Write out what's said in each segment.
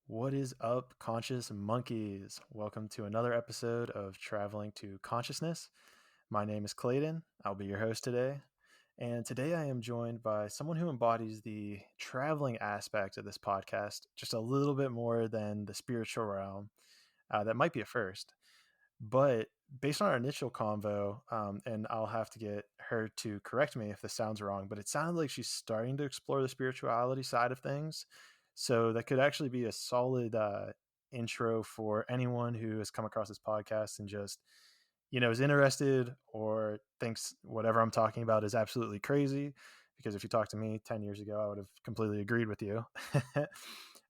What is up, conscious monkeys? Welcome to another episode of Traveling to Consciousness. My name is Clayton. I'll be your host today. And today I am joined by someone who embodies the traveling aspect of this podcast just a little bit more than the spiritual realm. That might be a first. But based on our initial convo, and I'll have to get her to correct me if this sounds wrong, but it sounded like she's starting to explore the spirituality side of things. So that could actually be a solid intro for anyone who has come across this podcast and just, is interested or thinks whatever I'm talking about is absolutely crazy. Because if you talked to me 10 years ago, I would have completely agreed with you.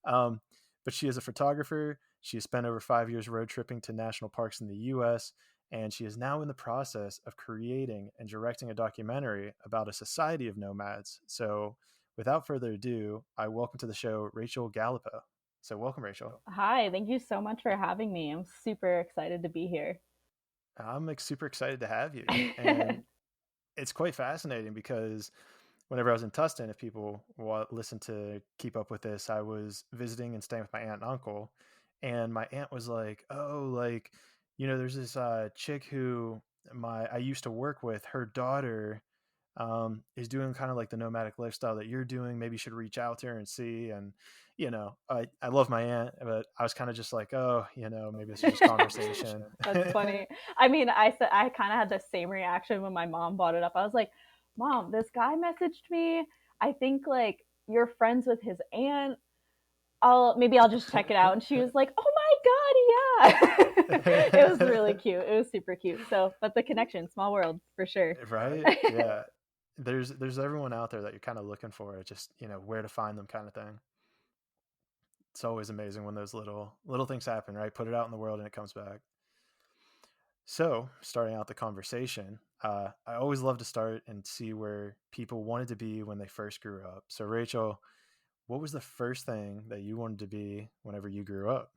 um, but she is a photographer. She has spent over 5 years road tripping to national parks in the US, and she is now in the process of creating and directing a documentary about a society of nomads. So, without further ado, I welcome to the show Rachael Galipo. So, welcome, Rachael. Hi, thank you so much for having me. I'm super excited to be here. I'm super excited to have you. And it's quite fascinating because whenever I was in Tustin, if people listen to keep up with this, I was visiting and staying with my aunt and uncle. And my aunt was like, oh, like, there's this chick who I used to work with, her daughter is doing kind of like the nomadic lifestyle that you're doing. Maybe you should reach out to her and see. And, I love my aunt, but I was kind of just like, oh, maybe this is just conversation. That's funny. I mean, I kind of had the same reaction when my mom brought it up. I was like, "Mom, this guy messaged me. I think like you're friends with his aunt. I'll just check it out." And she was like, "Oh my god, yeah." It was really cute. It was super cute. So, but the connection, small world for sure. Right? Yeah. There's everyone out there that you're kind of looking for, just, where to find them kind of thing. It's always amazing when those little things happen, right? Put it out in the world and it comes back. So, starting out the conversation, I always love to start and see where people wanted to be when they first grew up. So, Rachael, what was the first thing that you wanted to be whenever you grew up?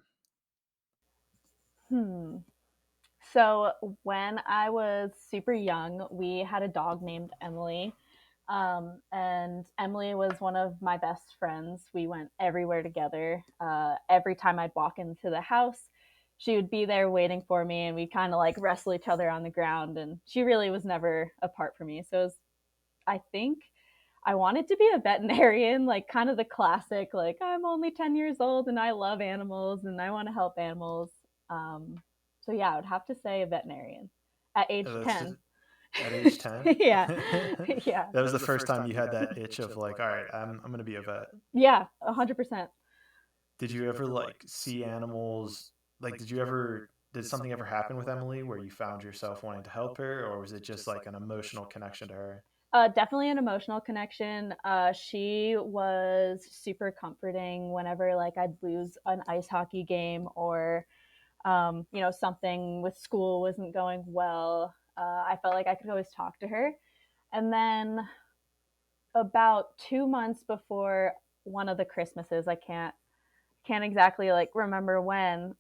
Hmm. So when I was super young, we had a dog named Emily. And Emily was one of my best friends. We went everywhere together. Every time I'd walk into the house, she would be there waiting for me, and we'd kind of like wrestle each other on the ground. And she really was never apart from me. So it was, I think I wanted to be a veterinarian, like kind of the classic, like I'm only 10 years old and I love animals and I want to help animals. Um, so yeah, I would have to say a veterinarian at age That's 10. just at age 10. Yeah. Yeah. That was the first time you had that itch of like, all right, I'm going to be a vet. Yeah, 100%. Did you ever like see animals? Like, did something ever happen with Emily where you found yourself wanting to help her, or was it just like an emotional connection to her? Definitely an emotional connection. She was super comforting whenever like I'd lose an ice hockey game or something with school wasn't going well. I felt like I could always talk to her. And then about 2 months before one of the Christmases, I can't exactly like remember when.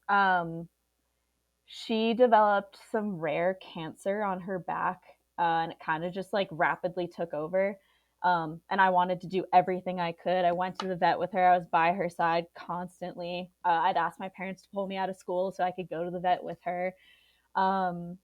She developed some rare cancer on her back, and it kind of just like rapidly took over. And I wanted to do everything I could. I went to the vet with her. I was by her side constantly. I'd ask my parents to pull me out of school so I could go to the vet with her. Um,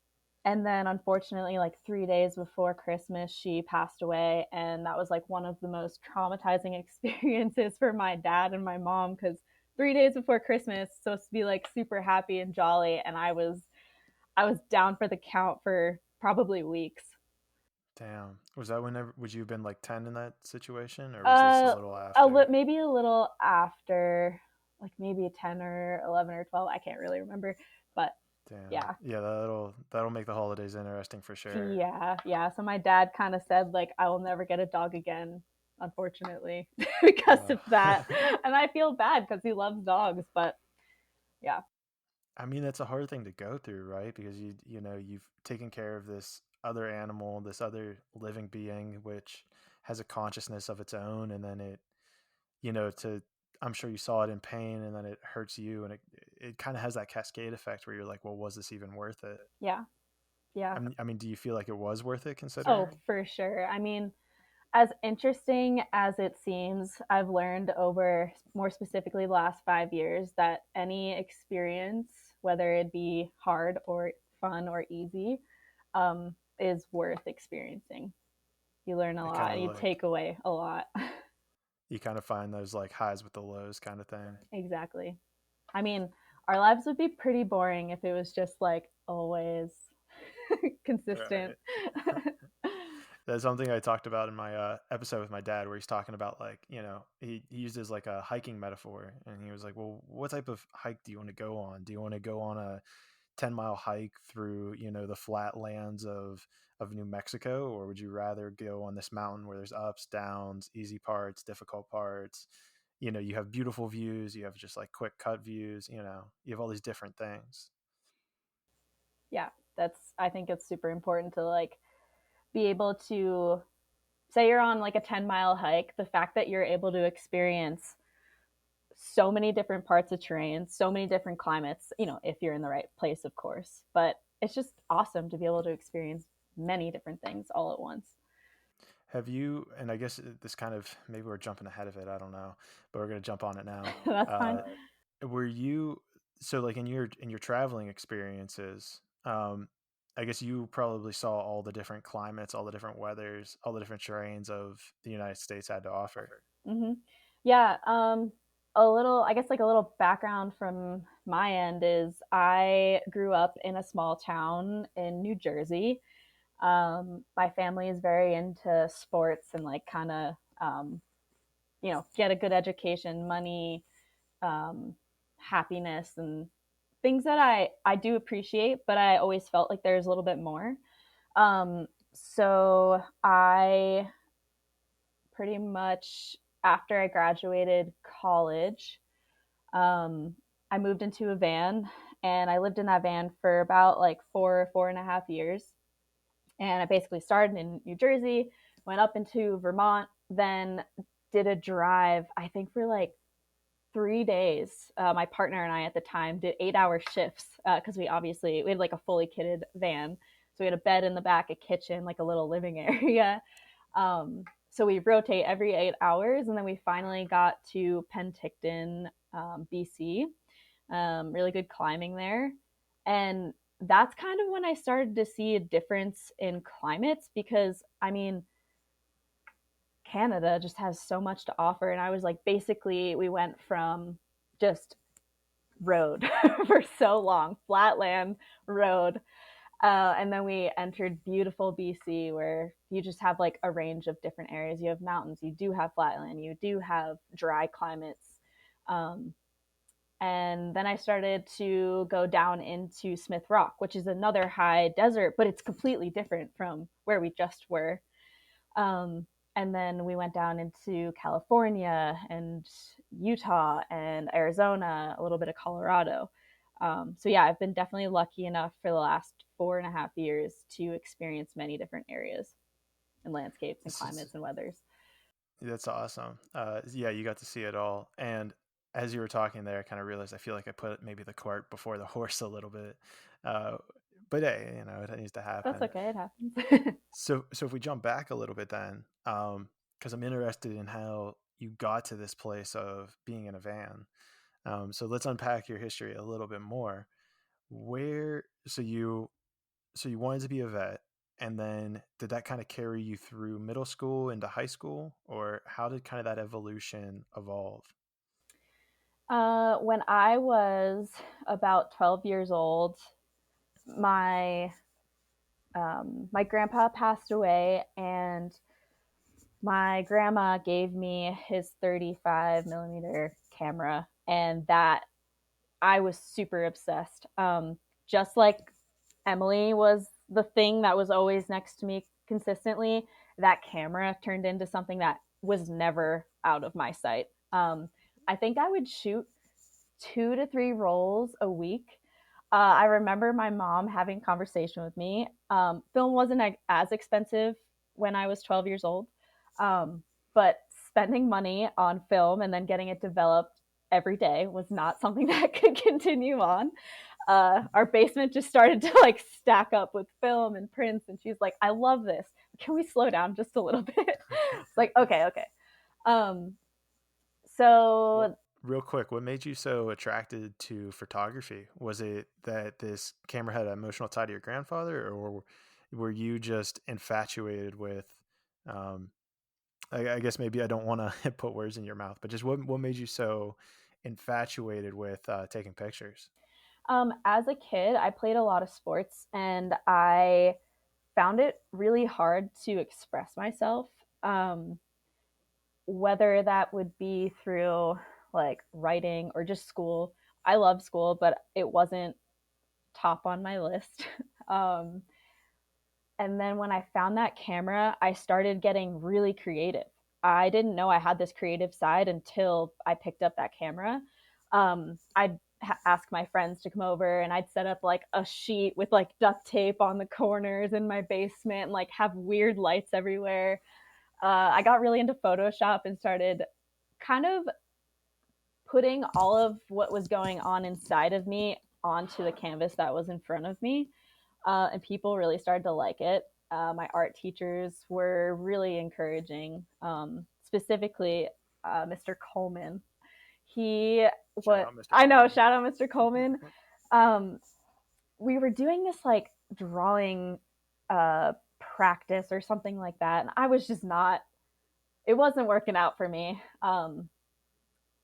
and then, unfortunately, like 3 days before Christmas, she passed away. And that was like one of the most traumatizing experiences for my dad and my mom because 3 days before Christmas, supposed to be like super happy and jolly. And I was down for the count for probably weeks. Damn. Was that whenever, would you have been like 10 in that situation, or was this a little after? Maybe a little after, like maybe 10 or 11 or 12. I can't really remember. But Damn. yeah. Yeah, that'll make the holidays interesting for sure. Yeah, yeah. So my dad kind of said like I will never get a dog again, unfortunately, because Uh, of that. And I feel bad because he loves dogs, but yeah. I mean, that's a hard thing to go through, right? Because you've taken care of this other animal, this other living being, which has a consciousness of its own, and then to I'm sure you saw it in pain, and then it hurts you, and it kind of has that cascade effect where you're like, well, was this even worth it? Yeah. Yeah. I mean, do you feel like it was worth it Oh, considering? for sure. I mean, as interesting as it seems, I've learned over more specifically the last 5 years that any experience, whether it be hard or fun or easy, is worth experiencing. You learn a It kind lot of and you like take away a lot. you kind of find those like highs with the lows kind of thing. Exactly. I mean, our lives would be pretty boring if it was just like always consistent. Right. That's something I talked about in my episode with my dad, where he's talking about like, he used as like a hiking metaphor, and he was like, well, what type of hike do you want to go on? Do you want to go on a 10-mile hike through, the flat lands of New Mexico, or would you rather go on this mountain where there's ups, downs, easy parts, difficult parts? You have beautiful views, you have just like quick cut views, you have all these different things. Yeah, I think it's super important to like be able to say you're on like a 10-mile hike, the fact that you're able to experience so many different parts of terrain, so many different climates, if you're in the right place, of course. But it's just awesome to be able to experience many different things all at once. Have you, and I guess this kind of, maybe we're jumping ahead of it, I don't know, but we're going to jump on it now. That's fine. Uh, were you, so like in your traveling experiences, I guess you probably saw all the different climates, all the different weathers, all the different terrains of the United States had to offer. Mm-hmm. Yeah. A little, I guess, like a little background from my end is I grew up in a small town in New Jersey. My family is very into sports and like kind of, get a good education, money, um, happiness, and things that I do appreciate, but I always felt like there's a little bit more. So I pretty much after I graduated college, um, I moved into a van and I lived in that van for about like 4.5 years. And I basically started in New Jersey, went up into Vermont, then did a drive, I think for like 3 days. My partner and I at the time did 8-hour shifts because we had like a fully kitted van. So we had a bed in the back, a kitchen, like a little living area. So we rotate every 8 hours, and then we finally got to Penticton, BC. Really good climbing there, and that's kind of when I started to see a difference in climates because I mean, Canada just has so much to offer. And I was like, basically, we went from just road for so long, flatland road. And then we entered beautiful BC where you just have like a range of different areas. You have mountains, you do have flatland, you do have dry climates. Um, and then I started to go down into Smith Rock, which is another high desert, but it's completely different from where we just were. Um, and then we went down into California and Utah and Arizona, a little bit of Colorado. So yeah, I've been definitely lucky enough for the last 4.5 years to experience many different areas and landscapes and This is climates and weathers. That's awesome. Yeah, you got to see it all. And as you were talking there, I kind of realized I feel like I put maybe the cart before the horse a little bit. Uh, but hey, it needs to That's happen. okay, it happens. So if we jump back a little bit then, because I'm interested in how you got to this place of being in a van. So let's unpack your history a little bit more. Where so you wanted to be a vet, and then did that kind of carry you through middle school into high school, or how did kind of that evolution evolve? When I was about 12 years old, my my grandpa passed away, and my grandma gave me his 35 millimeter camera, and that I was super obsessed. Just like Emily was the thing that was always next to me consistently, that camera turned into something that was never out of my sight. I think I would shoot 2 to 3 rolls a week. I remember my mom having a conversation with me. Film wasn't as expensive when I was 12 years old, um, but spending money on film and then getting it developed every day was not something that could continue on. Our basement just started to like stack up with film and prints, and she's like, I love this, can we slow down just a little bit? It's like, okay, okay. Um, Well, so real quick, what made you so attracted to photography? Was it that this camera had an emotional tie to your grandfather, or were you just infatuated with? Um, I guess maybe I don't want to put words in your mouth, but just what made you so infatuated with taking pictures? as a kid, I played a lot of sports and I found it really hard to express myself. Um, whether that would be through like writing or just school. I love school, but it wasn't top on my list. Um, and then when I found that camera, I started getting really creative. I didn't know I had this creative side until I picked up that camera. I'd ask my friends to come over and I'd set up like a sheet with like duct tape on the corners in my basement and like have weird lights everywhere. I got really into Photoshop and started kind of putting all of what was going on inside of me onto the canvas that was in front of me. And people really started to like it. My art teachers were really encouraging, specifically Mr. Coleman. He, Shout what out, Mr. I know, Coleman. shout out Mr. Coleman. Um, we were doing this like drawing practice or something like that. And I was just not, it wasn't working out for me.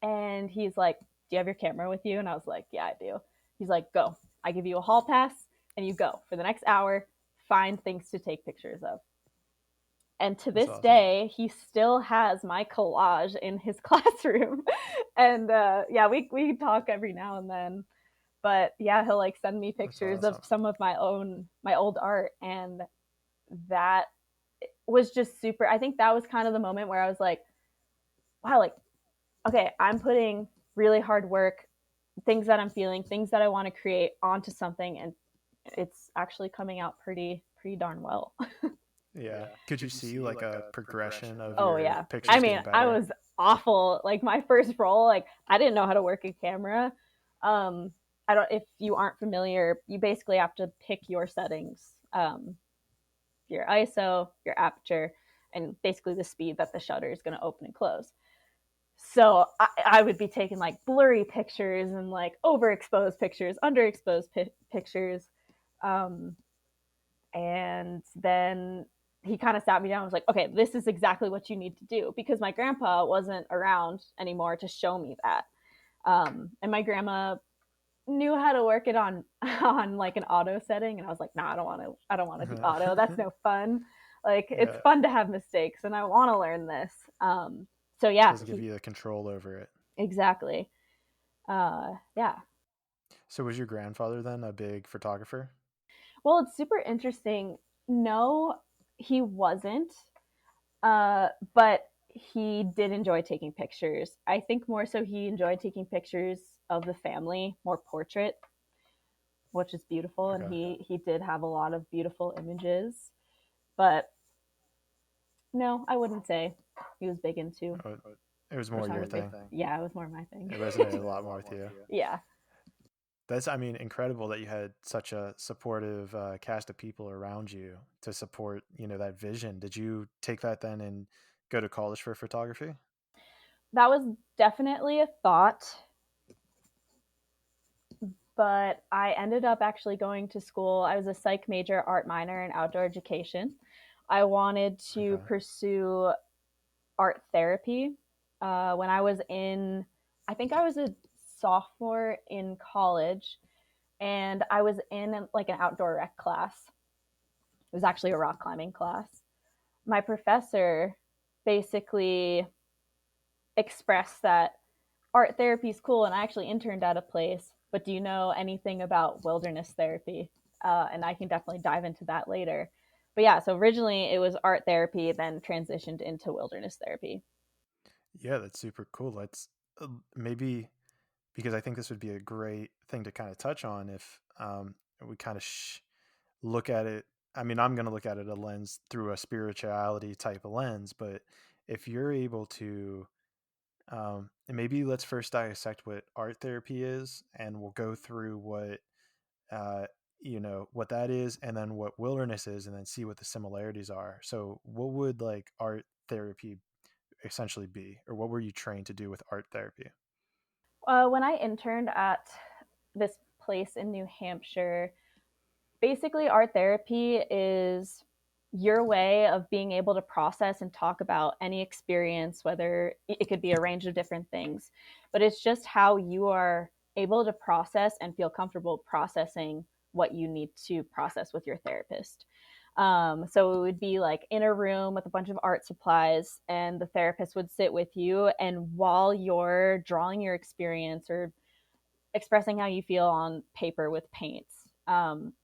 And he's like, "Do you have your camera with you?" And I was like, "Yeah, I do." He's like, "Go. I give you a hall pass and you go for the next hour, find things to take pictures of." And to That's this awesome. day, he still has my collage in his classroom. And yeah, we talk every now and then. But yeah, he'll like send me That's pictures of awesome. some of my old art, and that was just super. I think that was kind of the moment where I was like, wow, like okay, I'm putting really hard work, things that I'm feeling, things that I want to create onto something, and it's actually coming out pretty darn well. Yeah. Could you see like a progression of Oh your yeah. I pictures mean, getting I better? was awful. Like my first roll, like I didn't know how to work a camera. Um I don't if you aren't familiar, you basically have to pick your settings. Your ISO, your aperture, and basically the speed that the shutter is going to open and close. So I would be taking like blurry pictures and like overexposed pictures, underexposed pictures. Um, and then he kind of sat me down and was like, okay, this is exactly what you need to do because my grandpa wasn't around anymore to show me that. And my grandma knew how to work it on on like an auto setting, and I was like, nah, I don't want to do auto. That's no fun. Like it's Yeah. fun to have mistakes, and I want to learn this. So yeah, Doesn't give you the control over it. exactly. Yeah. So was your grandfather then a big photographer? Well, it's super interesting. No, he wasn't. But he did enjoy taking pictures. I think more so he enjoyed taking pictures of the family, more portrait, which is beautiful, and Okay. he did have a lot of beautiful images. But no, I wouldn't say he was big into Oh, it was more your photography. thing. Yeah, it was more my thing. It resonated a lot more with you. Yeah. That's, I mean, incredible that you had such a supportive cast of people around you to support, that vision. Did you take that then and go to college for photography? That was definitely a thought, but I ended up actually going to school. I was a psych major, art minor, and outdoor education. I wanted to Okay. pursue art therapy. When I was in, I think I was a sophomore in college, and I was in like an outdoor rec class. It was actually a rock climbing class. My professor basically expressed that art therapy is cool, and I actually interned at a place. But do you know anything about wilderness therapy? And I can definitely dive into that later. But yeah, so originally it was art therapy, then transitioned into wilderness therapy. Yeah, that's super cool. Let's maybe, because I think this would be a great thing to kind of touch on if we kind of look at it. I mean, I'm going to look at it a lens through a spirituality type of lens, but if you're able to, and maybe let's first dissect what art therapy is, and we'll go through uh, what that is, and then what wilderness is, and then see what the similarities are. So, what would like art therapy essentially be, or what were you trained to do with art therapy? When I interned at this place in New Hampshire, basically art therapy is your way of being able to process and talk about any experience, whether it could be a range of different things, but it's just how you are able to process and feel comfortable processing what you need to process with your therapist. So it would be like in a room with a bunch of art supplies, and the therapist would sit with you. And while you're drawing your experience or expressing how you feel on paper with paints,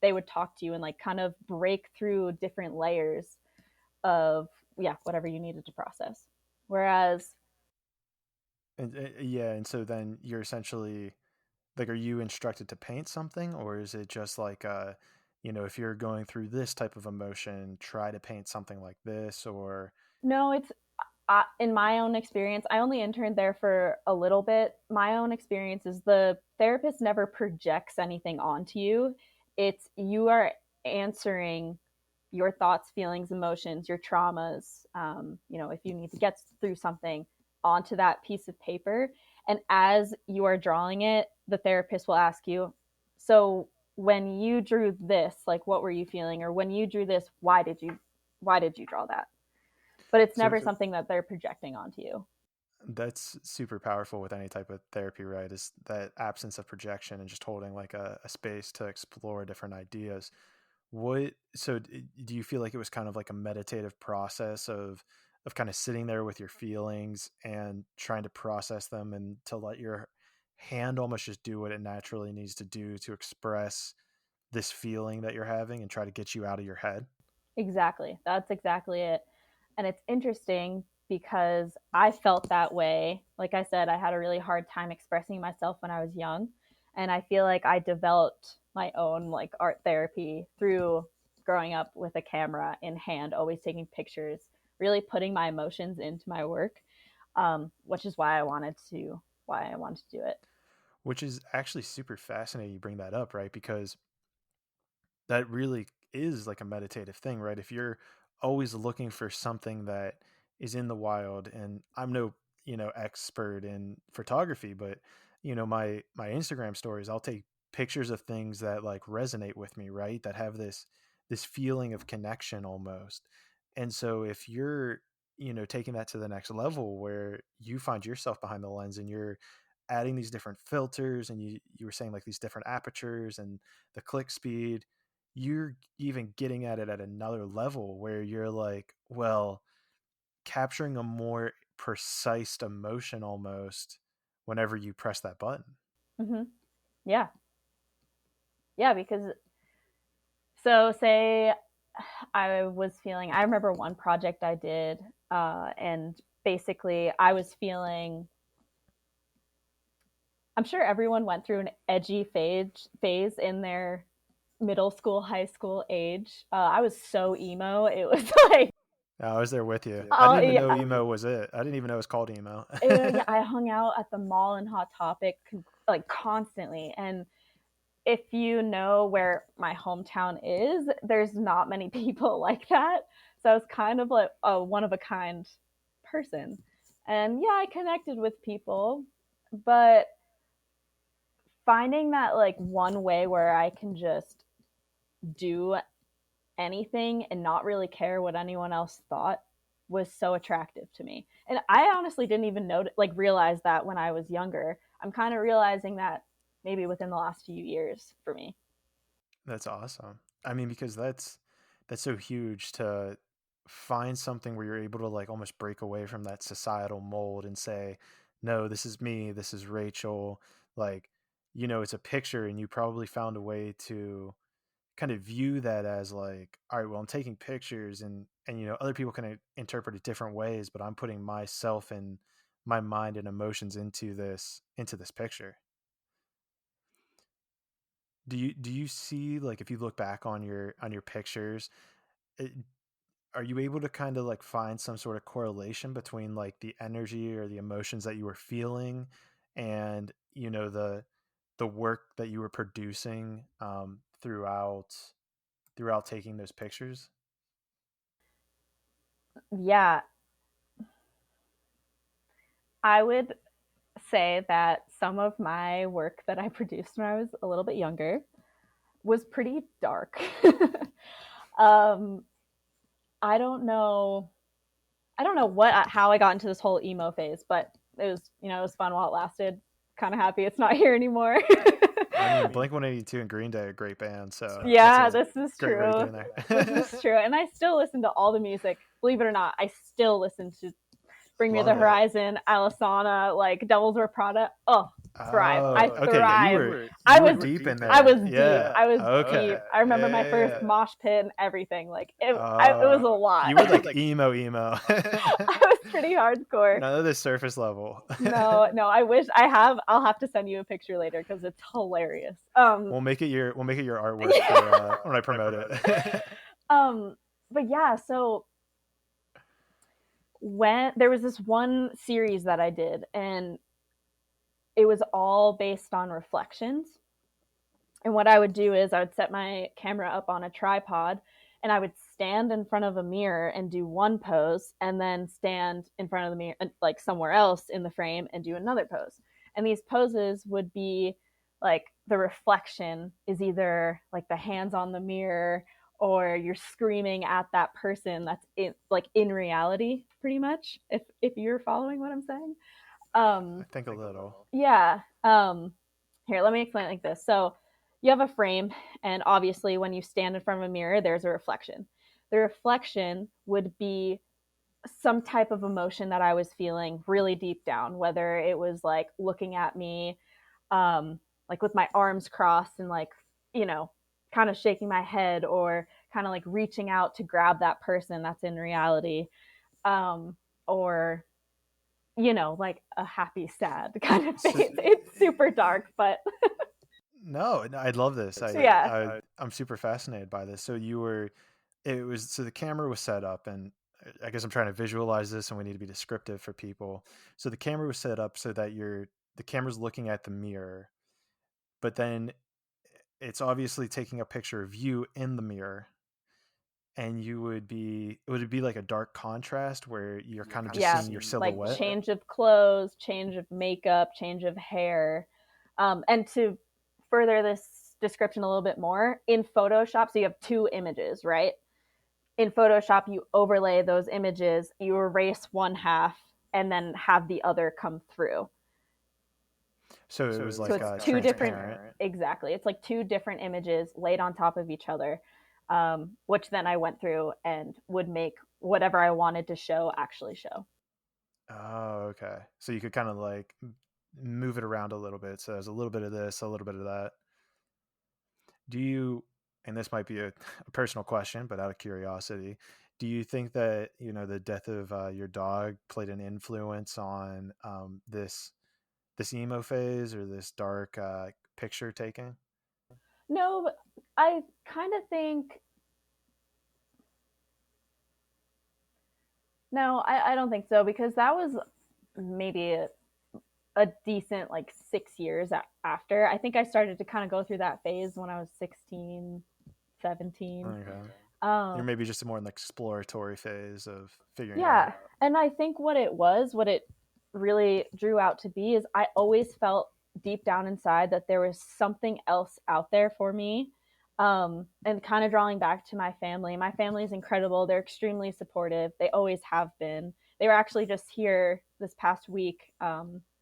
they would talk to you and like kind of break through different layers of, yeah, whatever you needed to process. Whereas, And yeah, and so then you're essentially like, are you instructed to paint something, or is it just like, if you're going through this type of emotion, try to paint something like this, or no, it's in my own experience, I only interned there for a little bit. My own experience is the therapist never projects anything onto you. It's you are answering your thoughts, feelings, emotions, your traumas. If you need to get through something onto that piece of paper. And as you are drawing it, the therapist will ask you, so when you drew this, like what were you feeling? Or when you drew this, why did you draw that? But it's so never something that they're projecting onto you. that's super powerful with any type of therapy, right? Is that absence of projection and just holding like a space to explore different ideas. Do you feel like it was kind of like a meditative process of kind of sitting there with your feelings and trying to process them and to let your hand almost just do what it naturally needs to do to express this feeling that you're having and try to get you out of your head? Exactly. That's exactly it. And it's interesting because I felt that way. Like I said, I had a really hard time expressing myself when I was young. And I feel like I developed my own like art therapy through growing up with a camera in hand, always taking pictures, really putting my emotions into my work, which is why I wanted to do it. Which is actually super fascinating you bring that up, right? Because that really is like a meditative thing, right? If you're always looking for something that is in the wild, and I'm no, expert in photography, but my Instagram stories, I'll take pictures of things that like resonate with me, right? That have this feeling of connection almost. And so if you're, taking that to the next level where you find yourself behind the lens and you're adding these different filters, and you were saying like these different apertures and the click speed, you're even getting at it at another level where you're like, well, capturing a more precise emotion almost whenever you press that button. Hmm. Yeah. Yeah. Because, so say I remember one project I did, and basically I was feeling, I'm sure everyone went through an edgy phase in their middle school, high school age. I was so emo. It was like, I was there with you. I oh didn't even know yeah, emo was it. I didn't even know it was called emo. yeah. I hung out at the mall and Hot Topic like constantly, and if you know where my hometown is, there's not many people like that. So I was kind of like a one of a kind person. And yeah, I connected with people, but finding that like one way where I can just do anything and not really care what anyone else thought was so attractive to me. And I honestly didn't even realize that when I was younger. I'm kind of realizing that maybe within the last few years for me. That's awesome. I mean, because that's so huge to find something where you're able to like almost break away from that societal mold and say, no, this is me, this is Rachel. Like, it's a picture, and you probably found a way to kind of view that as like, all right, well, I'm taking pictures, and other people can interpret it different ways, but I'm putting myself and my mind and emotions into this picture. Do you see, like, if you look back on your pictures, it, are you able to kind of like find some sort of correlation between like the energy or the emotions that you were feeling and the work that you were producing throughout taking those pictures? Yeah, I would say that some of my work that I produced when I was a little bit younger was pretty dark. um, I don't know. I don't know how I got into this whole emo phase, but it was fun while it lasted. Kind of happy it's not here anymore. I mean, Blink 182 and Green Day are great bands, so Yeah, that's this is great what you're true. doing there. This is true. And I still listen to all the music. Believe it or not, I still listen to Bring Me the Love it. Horizon, Alisana, like Devils Wear Prada. Oh, thrive. Oh, I okay. Yeah, thrive. you I were was deep in there. I was yeah. deep. I was Okay. deep. I remember my first yeah. mosh pit and everything. Like it was a lot. You were like emo. I was pretty hardcore. None of the surface level. No. I wish I have. I'll have to send you a picture later because it's hilarious. We'll make it your artwork for, when I promote it. But yeah, so when there was this one series that I did, and it was all based on reflections. And what I would do is I would set my camera up on a tripod, and I would stand in front of a mirror and do one pose, and then stand in front of the mirror, like somewhere else in the frame, and do another pose. And these poses would be like the reflection is either like the hands on the mirror, or you're screaming at that person that's in reality, pretty much. If you're following what I'm saying. I think a little. Yeah. Here, let me explain it like this. So you have a frame, and obviously when you stand in front of a mirror, there's a reflection. The reflection would be some type of emotion that I was feeling really deep down, whether it was like looking at me, like with my arms crossed and like, kind of shaking my head, or kind of like reaching out to grab that person that's in reality, or like a happy, sad kind of face. It's super dark, but no, I love this. I'm super fascinated by this. So so the camera was set up, and I guess I'm trying to visualize this, and we need to be descriptive for people. So the camera was set up so that the camera's looking at the mirror, but then it's obviously taking a picture of you in the mirror, and would it be like a dark contrast where you're kind of just seeing your silhouette, like change of clothes, change of makeup, change of hair. And to further this description a little bit more, in Photoshop, so you have two images, right? In Photoshop, you overlay those images, you erase one half, and then have the other come through. So it was like it's two different. Exactly, it's like two different images laid on top of each other, which then I went through and would make whatever I wanted to show actually show. Oh, okay. So you could kind of like move it around a little bit. So there's a little bit of this, a little bit of that. Do you, and this might be a personal question, but out of curiosity, do you think that, the death of your dog played an influence on this emo phase, or this dark picture taking? No, but I kind of think, no, I don't think so, because that was maybe a decent like 6 years after. I think I started to kind of go through that phase when I was 16, 17. Okay. You're maybe just more in the exploratory phase of figuring out. Yeah. And I think what it really drew out to be is I always felt deep down inside that there was something else out there for me. And kind of drawing back to my family. My family is incredible. They're extremely supportive. They always have been. They were actually just here this past week,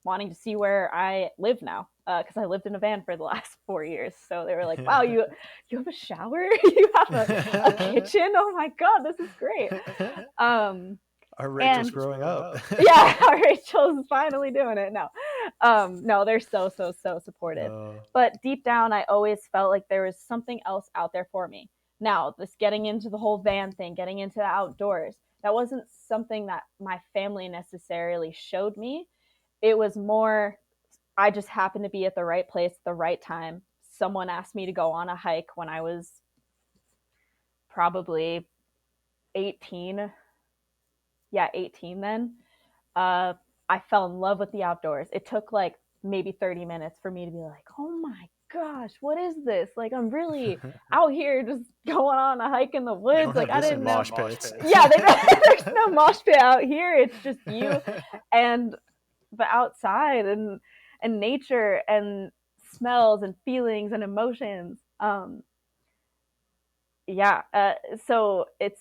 wanting to see where I live now, because I lived in a van for the last 4 years. So they were like, wow, you have a shower? You have a kitchen? Oh my God, this is great. Our Rachel's growing up. Yeah, our Rachel's finally doing it. No, they're so supportive. But deep down, I always felt like there was something else out there for me. Now, this getting into the whole van thing, getting into the outdoors, that wasn't something that my family necessarily showed me. It was more, I just happened to be at the right place at the right time. Someone asked me to go on a hike when I was probably 18. Yeah, 18 then. I fell in love with the outdoors. It took like maybe 30 minutes for me to be like, oh my gosh, what is this? Like, I'm really out here just going on a hike in the woods. Like, I didn't know. Mosh pits. Yeah, there's no mosh pit out here. It's just you. And but outside and nature and smells and feelings and emotions. Yeah. So it's,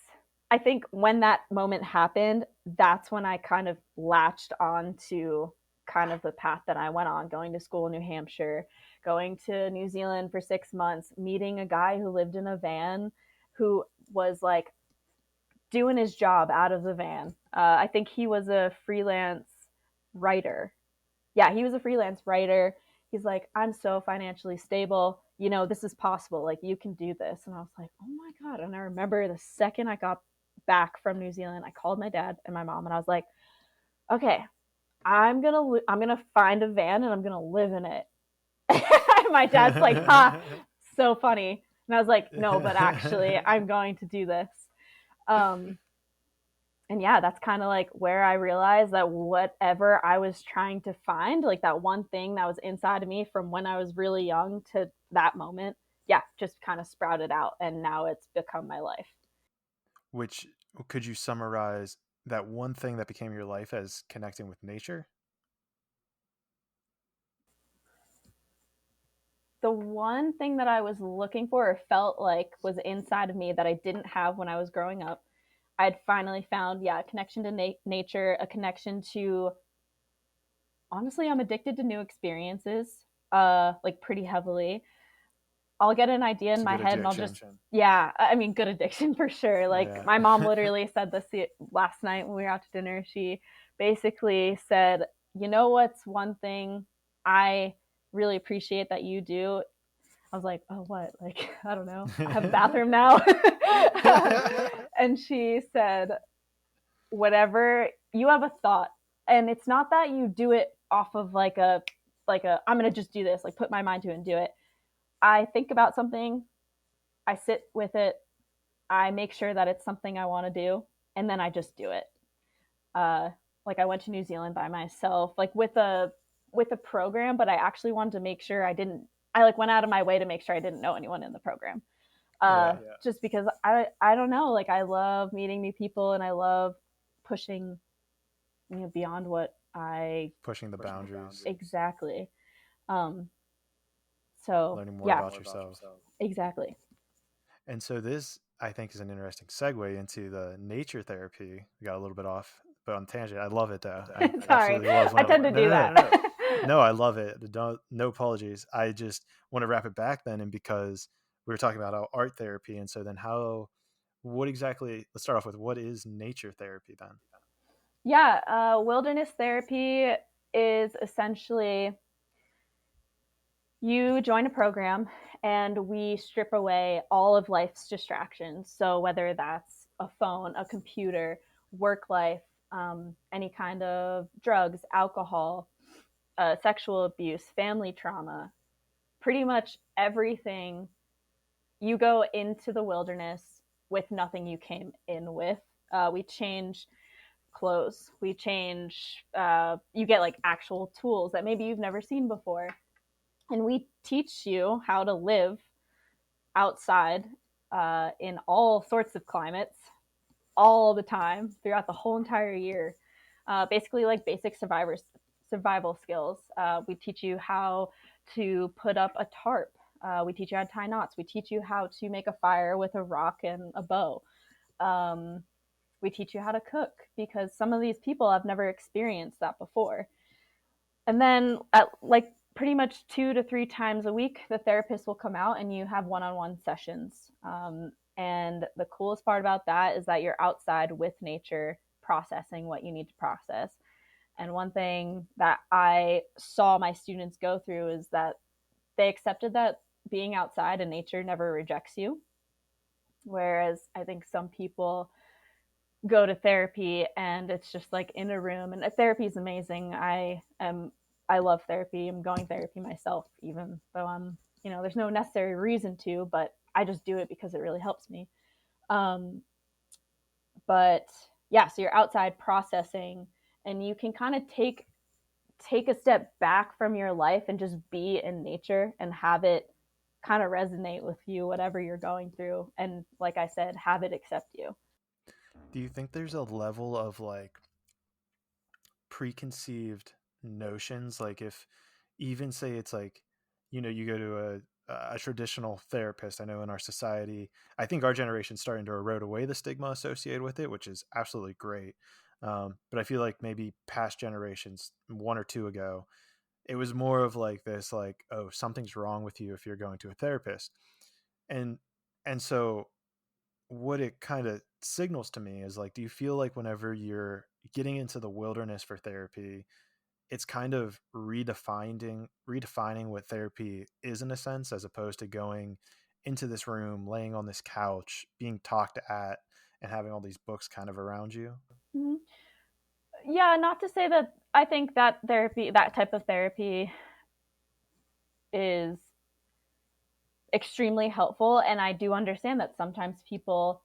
I think when that moment happened, that's when I kind of latched on to kind of the path that I went on, going to school in New Hampshire, going to New Zealand for 6 months, meeting a guy who lived in a van who was like doing his job out of the van. I think he was a freelance writer. Yeah, he was a freelance writer. He's like, I'm so financially stable. You know, this is possible. Like, you can do this. And I was like, oh my God. And I remember the second I got back from New Zealand, I called my dad and my mom and I was like, okay, I'm gonna find a van and I'm gonna live in it. My dad's like, ha, so funny. And I was like, no, but actually, I'm going to do this. Um, and yeah, that's kind of like where I realized that whatever I was trying to find, like that one thing that was inside of me from when I was really young to that moment, yeah, just kind of sprouted out. And now it's become my life. Which could you summarize that one thing that became your life as connecting with nature? The one thing that I was looking for or felt like was inside of me that I didn't have when I was growing up, I'd finally found, yeah, a connection to nature, a connection to, honestly, I'm addicted to new experiences, like pretty heavily. I'll get an idea It's in a my good head and I'll addiction. just, yeah, I mean, good addiction for sure. Like my mom Yeah. literally said this last night when we were out to dinner. She basically said, you know what's one thing I really appreciate that you do? I was like, oh, what? Like, I don't know. I have a bathroom now. And she said, whatever you have a thought, and it's not that you do it off of like a I'm gonna just do this, like put my mind to it and do it. I think about something, I sit with it, I make sure that it's something I want to do, and then I just do it. Uh, like I went to New Zealand by myself, like with a program, but I actually wanted to make sure I didn't. I like went out of my way to make sure I didn't know anyone in the program. Yeah. Just because I don't know, like I love meeting new people and I love pushing, beyond what I Pushing the boundaries, exactly. Um, so learning more yeah, about yourself. exactly. And so this, I think, is an interesting segue into the nature therapy. We got a little bit off, but on tangent. I love it though. I Sorry, absolutely love. I tend No, to do no, no, that. no, no. No, I love it. Don't, no apologies. I just want to wrap it back then, and because we were talking about art therapy, and so then how, what exactly? Let's start off with what is nature therapy then? Yeah, wilderness therapy is essentially you join a program and we strip away all of life's distractions. So, whether that's a phone, a computer, work life, any kind of drugs, alcohol, sexual abuse, family trauma, pretty much everything, you go into the wilderness with nothing you came in with. We change clothes, we change, you get like actual tools that maybe you've never seen before, and we teach you how to live outside, in all sorts of climates all the time throughout the whole entire year. Basically, like basic survival skills. We teach you how to put up a tarp. We teach you how to tie knots. We teach you how to make a fire with a rock and a bow. Um, we teach you how to cook because some of these people have never experienced that before. And then at like pretty much 2 to 3 times a week, the therapist will come out and you have one-on-one sessions. And the coolest part about that is that you're outside with nature processing what you need to process. And one thing that I saw my students go through is that they accepted that being outside and nature never rejects you. Whereas I think some people go to therapy and it's just like in a room, and therapy is amazing. I love therapy. I'm going therapy myself, even though there's no necessary reason to, but I just do it because it really helps me. Um, but yeah, so you're outside processing and you can kind of take a step back from your life and just be in nature and have it kind of resonate with you, whatever you're going through. And like I said, have it accept you. Do you think there's a level of like preconceived notions. Like if even say it's like, you go to a traditional therapist. I know in our society, I think our generation's starting to erode away the stigma associated with it, which is absolutely great. But I feel like maybe past generations, one or two ago, it was more of like this, like, oh, something's wrong with you if you're going to a therapist. And so what it kind of signals to me is like, do you feel like whenever you're getting into the wilderness for therapy, it's kind of redefining what therapy is in a sense, as opposed to going into this room, laying on this couch, being talked at, and having all these books kind of around you? Mhm. Yeah, not to say that I think that therapy, that type of therapy, is extremely helpful. And I do understand that sometimes people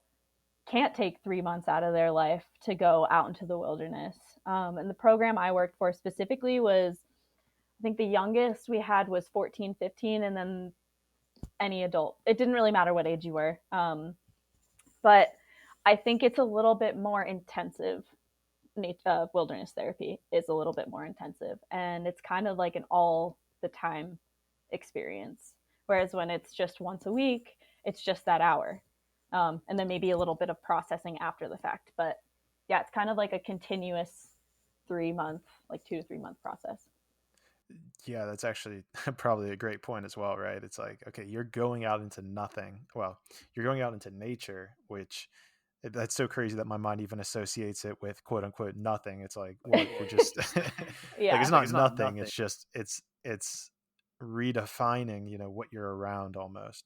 can't take 3 months out of their life to go out into the wilderness. And the program I worked for specifically was, I think the youngest we had was 14, 15, and then any adult. It didn't really matter what age you were. But I think it's a little bit more intensive. Wilderness therapy is a little bit more intensive, and it's kind of like an all the time experience. Whereas when it's just once a week, it's just that hour, and then maybe a little bit of processing after the fact. But yeah, it's kind of like a continuous 3 month, like 2 to 3 month process. Yeah, that's actually probably a great point as well, right? It's like, okay, you're going out into nothing. Well, you're going out into nature, which that's so crazy that my mind even associates it with quote unquote nothing. It's like, well, you're just like, it's Yeah. not nothing. It's just it's redefining, what you're around almost.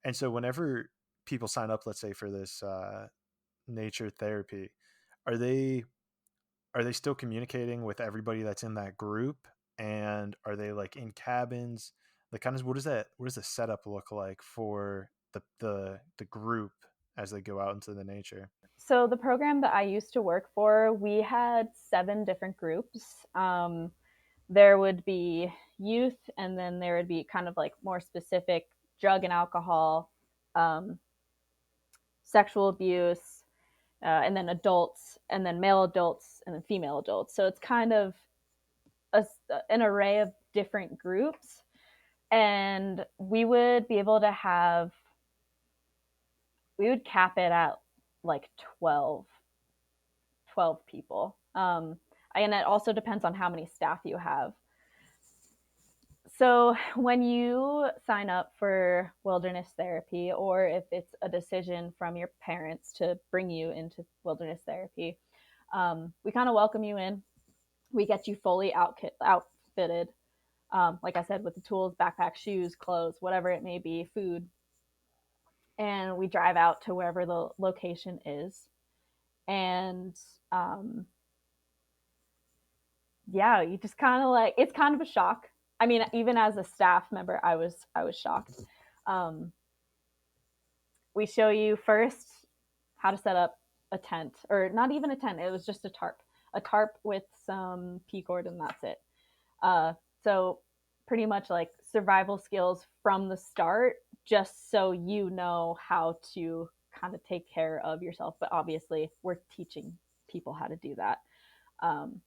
And so whenever people sign up, let's say for this nature therapy, are they still communicating with everybody that's in that group? And are they like in cabins? Like, kind of, what does the setup look like for the group as they go out into the nature? So the program that I used to work for, we had 7 different groups. There would be youth, and then there would be kind of like more specific drug and alcohol, um, sexual abuse, and then adults, and then male adults, and then female adults. So it's kind of a, an array of different groups. And we would cap it at like 12 people. And it also depends on how many staff you have. So when you sign up for wilderness therapy, or if it's a decision from your parents to bring you into wilderness therapy, we kind of welcome you in. We get you fully outfitted, like I said, with the tools, backpack, shoes, clothes, whatever it may be, food. And we drive out to wherever the location is. And um, yeah, you just kind of like, it's kind of a shock. I mean, even as a staff member, I was shocked. Um, we show you first how to set up a tent, or not even a tent. It was just a tarp with some pea cord, and that's it. So pretty much like survival skills from the start, just so you know how to kind of take care of yourself. But obviously, we're teaching people how to do that. Um,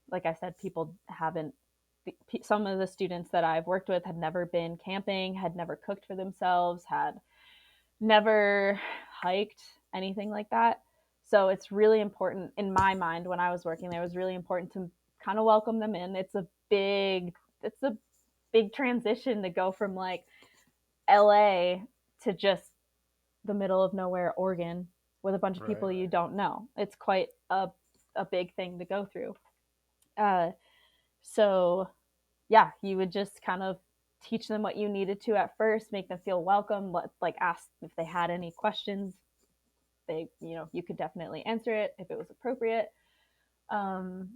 like I said, people haven't. Some of the students that I've worked with had never been camping, had never cooked for themselves, had never hiked, anything like that. So it's really important in my mind when I was working there, it was really important to kind of welcome them in. It's a big transition to go from like LA to just the middle of nowhere, Oregon, with a bunch of people Right. you don't know. It's quite a big thing to go through. Uh, so yeah, you would just kind of teach them what you needed to at first, make them feel welcome, like ask if they had any questions. You could definitely answer it if it was appropriate. Um,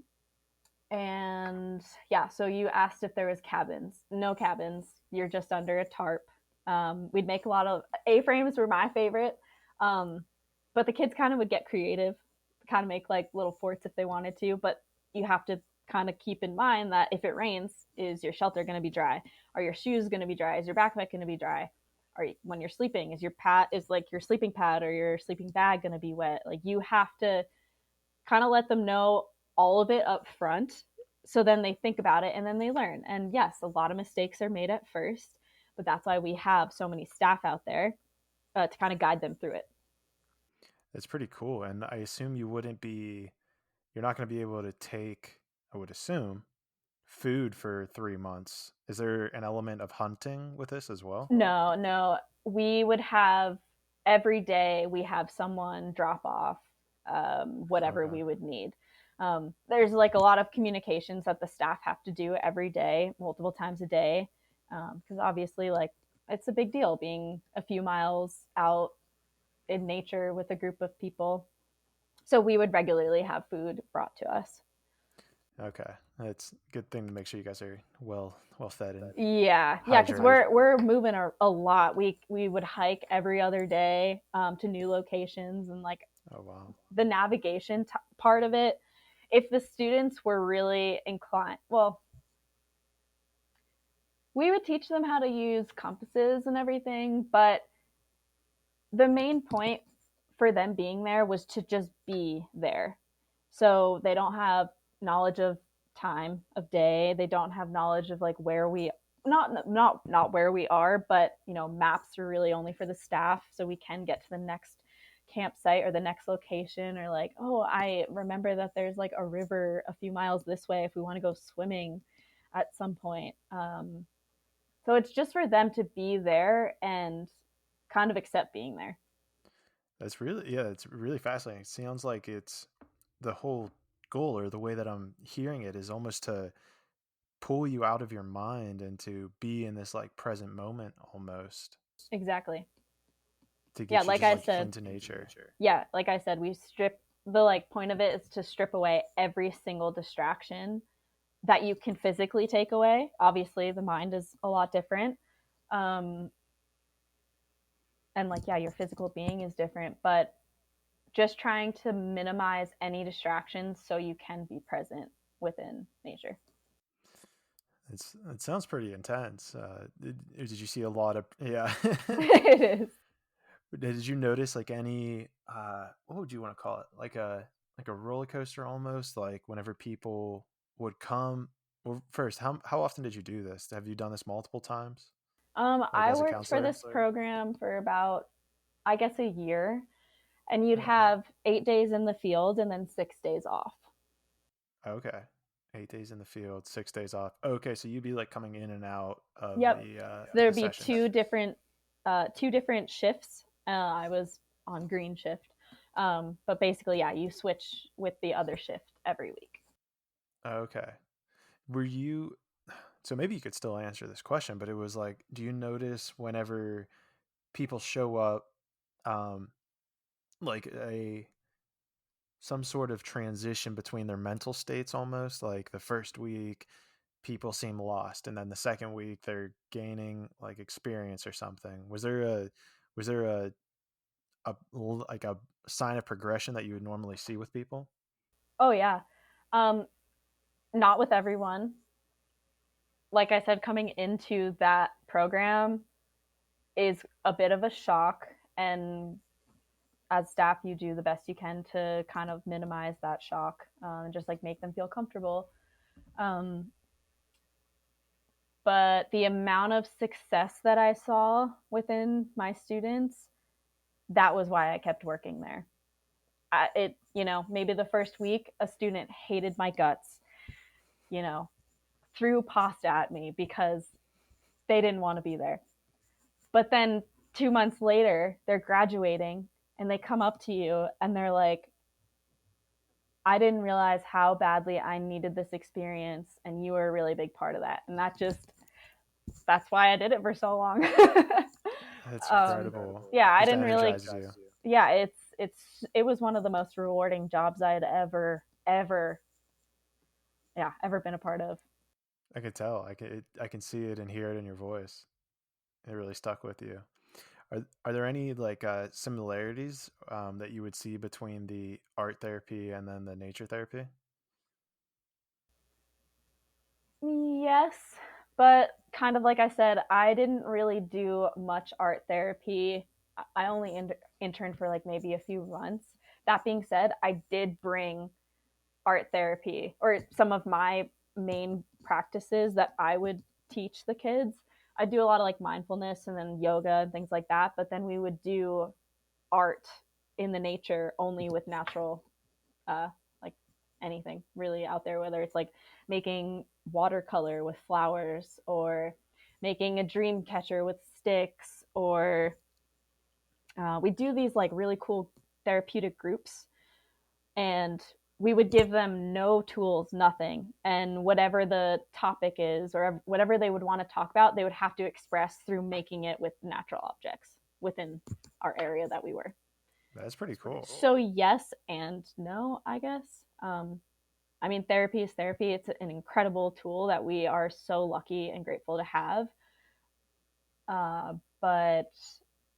and yeah, so you asked if there was cabins. No cabins. You're just under a tarp. We'd make a lot of A-frames were my favorite, but the kids kind of would get creative, kind of make like little forts if they wanted to. But you have to kind of keep in mind that if it rains, is your shelter going to be dry? Are your shoes going to be dry? Is your backpack going to be dry? When you're sleeping, is like your sleeping pad or your sleeping bag going to be wet? Like you have to kind of let them know all of it up front, So then they think about it and then they learn. And yes, a lot of mistakes are made at first, but that's why we have so many staff out there to kind of guide them through it. It's pretty cool. And I assume you're not going to be able to take, I would assume, food for 3 months. Is there an element of hunting with this as well? No, no, we would have every day we have someone drop off whatever Okay. we would need. There's like a lot of communications that the staff have to do every day, multiple times a day, because obviously, like, it's a big deal being a few miles out in nature with a group of people. So we would regularly have food brought to us. Okay. It's a good thing to make sure you guys are well fed and Yeah, yeah, because hydrated. we're moving a lot. We would hike every other day to new locations, and like Oh wow. the navigation part of it. If the students were really inclined, well, we would teach them how to use compasses and everything, but the main point for them being there was to just be there. So they don't have knowledge of time of day. They don't have knowledge of like where we not where we are, but maps are really only for the staff so we can get to the next campsite or the next location, or like, oh, I remember that there's like a river a few miles this way if we want to go swimming at some point. So it's just for them to be there and kind of accept being there. That's really, yeah, it's really fascinating. It sounds like it's the whole goal, or the way that I'm hearing it, is almost to pull you out of your mind and to be in this like present moment almost, Exactly. to Yeah, get you like just I like said, into nature. yeah, like I said, we strip the like point of it is to strip away every single distraction that you can physically take away. Obviously, the mind is a lot different. Um, and like, yeah, your physical being is different, but just trying to minimize any distractions so you can be present within nature. It sounds pretty intense. Did you see a lot of, yeah? It is. Did you notice like any what would you want to call it? Like a roller coaster almost, like whenever people would come. Well, first, how often did you do this? Have you done this multiple times? Like I as a worked for counselor? this program for about, I guess, a year, and you'd Okay. have 8 days in the field and then 6 days off. Okay. 8 days in the field, 6 days off. Okay, so you'd be like coming in and out of Yep. the There'd be sessions. two different shifts. I was on green shift, but basically, yeah, you switch with the other shift every week. Okay. Were you so maybe you could still answer this question, but it was like, do you notice whenever people show up, um, like a some sort of transition between their mental states almost? Like the first week, people seem lost, and then the second week they're gaining like experience or something. Was there like a sign of progression that you would normally see with people? Oh yeah, um, not with everyone. Like I said, coming into that program is a bit of a shock, and as staff, you do the best you can to kind of minimize that shock and just like make them feel comfortable. Um, but the amount of success that I saw within my students, that was why I kept working there. Maybe the first week, a student hated my guts, you know, threw pasta at me because they didn't want to be there. But then 2 months later, they're graduating and they come up to you and they're like, I didn't realize how badly I needed this experience, and you were a really big part of that. And that's why I did it for so long. That's incredible. Yeah, I Just didn't really. energizes you. Yeah, it was one of the most rewarding jobs I had ever been a part of. I could tell. I can see it and hear it in your voice. It really stuck with you. Are there any like similarities that you would see between the art therapy and then the nature therapy? Yes, but kind of like I said, I didn't really do much art therapy. I only interned for like maybe a few months. That being said, I did bring art therapy or some of my main practices that I would teach the kids. I do a lot of like mindfulness and then yoga and things like that, but then we would do art in the nature only with natural, like anything really out there, whether it's like making watercolor with flowers or making a dream catcher with sticks, or we do these like really cool therapeutic groups, and we would give them no tools, nothing, and whatever the topic is or whatever they would want to talk about, they would have to express through making it with natural objects within our area that we were. That's pretty cool. So yes and no, I guess. I mean, therapy is therapy. It's an incredible tool that we are so lucky and grateful to have. But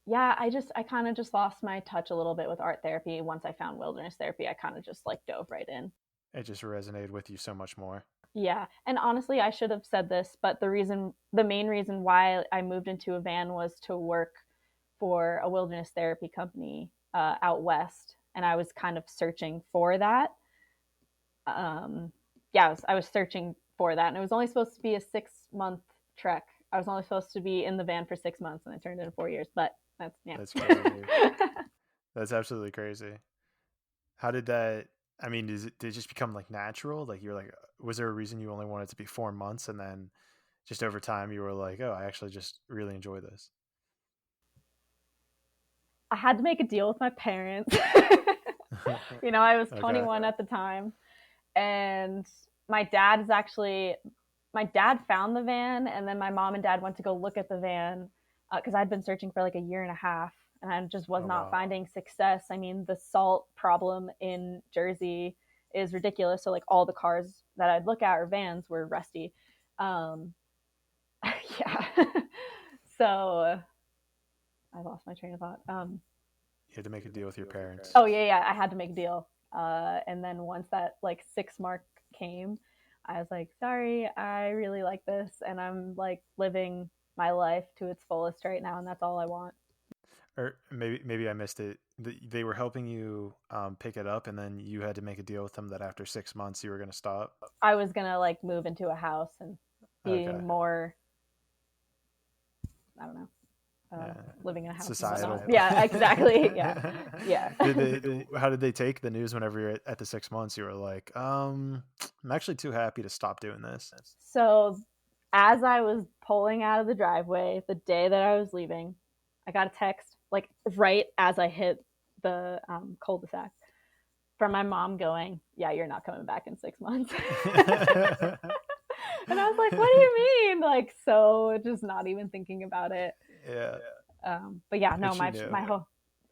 yeah, I kind of just lost my touch a little bit with art therapy. Once I found wilderness therapy, I kind of just like dove right in. It just resonated with you so much more. Yeah, and honestly, I should have said this, but the main reason why I moved into a van was to work for a wilderness therapy company out west, and I was kind of searching for that. Yeah, I was searching for that, and it was only supposed to be a 6-month trek. I was only supposed to be in the van for 6 months, and it turned into 4 years. But that's yeah. That's crazy. That's absolutely crazy. How did that? I mean, did it just become like natural? Like you're like, was there a reason you only wanted it to be 4 months, and then just over time you were like, oh, I actually just really enjoy this. I had to make a deal with my parents. I was 21 at the time, and my dad is actually my dad found the van, and then my mom and dad went to go look at the van because I'd been searching for like a year and a half, and I just was not finding success. I mean, the salt problem in Jersey is ridiculous. So like all the cars that I'd look at or vans were rusty. Yeah. So I lost my train of thought. You had to make a deal with your parents. Oh yeah, I had to make a deal. And then once that like 6 mark came, I was like, sorry, I really like this, and I'm like living my life to its fullest right now, and that's all I want. Or maybe I missed it. They were helping you pick it up, and then you had to make a deal with them that after 6 months you were going to stop. I was gonna like move into a house and be more, I don't know, living in a house. Societal. Yeah, exactly. Yeah, yeah. How did they take the news whenever you're at the 6 months? You were like, I'm actually too happy to stop doing this. So as I was pulling out of the driveway, the day that I was leaving, I got a text like right as I hit the cul-de-sac from my mom going, yeah, you're not coming back in 6 months. And I was like, what do you mean? Like, so just not even thinking about it. Yeah. But yeah, no, my whole,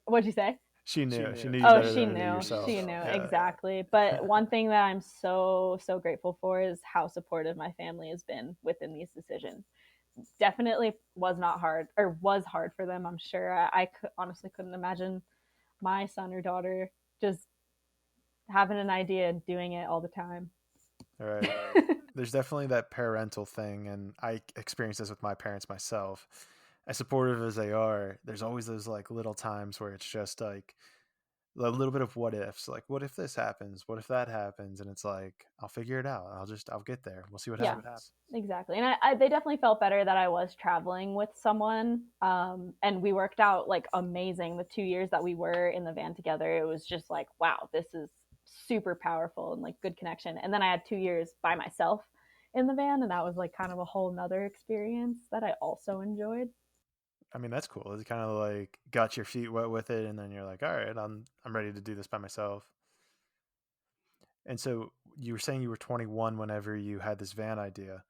what'd you say? She knew. She knew. Oh, she knew. She knew. Yeah. Exactly. But one thing that I'm so grateful for is how supportive my family has been within these decisions. Definitely was hard for them. I'm sure. I honestly couldn't imagine my son or daughter just having an idea and doing it all the time. All right. There's definitely that parental thing, and I experienced this with my parents myself. As supportive as they are, there's always those like little times where it's just like a little bit of what ifs, like what if this happens, what if that happens, and it's like I'll figure it out. I'll get there. We'll see what happens. Exactly. And they definitely felt better that I was traveling with someone, and we worked out like amazing. The 2 years that we were in the van together, it was just like, wow, this is super powerful and like good connection. And then I had 2 years by myself in the van, and that was like kind of a whole nother experience that I also enjoyed. I mean, that's cool. It's kind of like got your feet wet with it, and then you're like, all right, I'm ready to do this by myself. And so you were saying you were 21 whenever you had this van idea.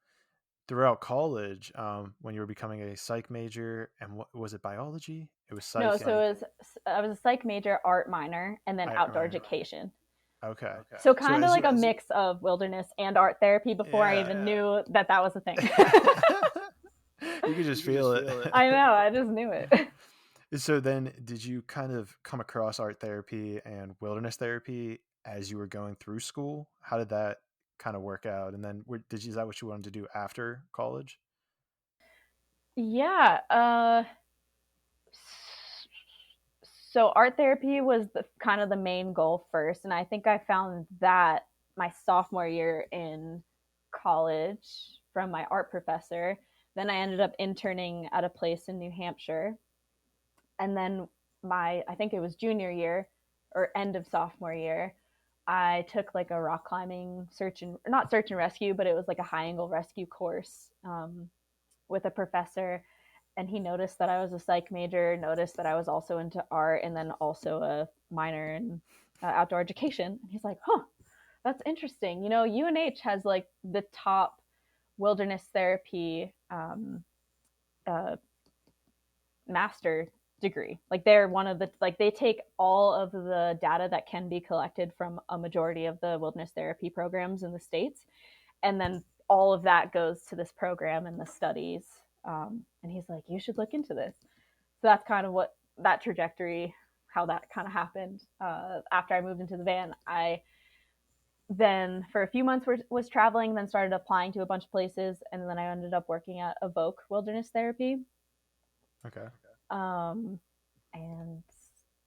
Throughout college, when you were becoming a psych major, and what was it, biology? It was psych. No, so I was a psych major, art minor, and then outdoor education. Okay. So kind of like a mix of wilderness and art therapy before I even knew that was a thing. You could just feel it. I know. I just knew it. So then did you kind of come across art therapy and wilderness therapy as you were going through school? How did that kind of work out? And then is that what you wanted to do after college? Yeah. So art therapy was kind of the main goal first. And I think I found that my sophomore year in college from my art professor. Then I ended up interning at a place in New Hampshire. And then I think it was junior year or end of sophomore year, I took like a rock climbing search and not search and rescue, but it was like a high angle rescue course with a professor. And he noticed that I was a psych major, noticed that I was also into art, and then also a minor in outdoor education. And he's like, huh, that's interesting. You know, UNH has like the top wilderness therapy uh, master degree. Like they're one of the like they take all of the data that can be collected from a majority of the wilderness therapy programs in the states, and then all of that goes to this program and the studies. And he's like, you should look into this. So that's kind of what that trajectory, how that kind of happened. After I moved into the van, I then for a few months was traveling, then started applying to a bunch of places, and then I ended up working at Evoke Wilderness Therapy. Okay. Um, and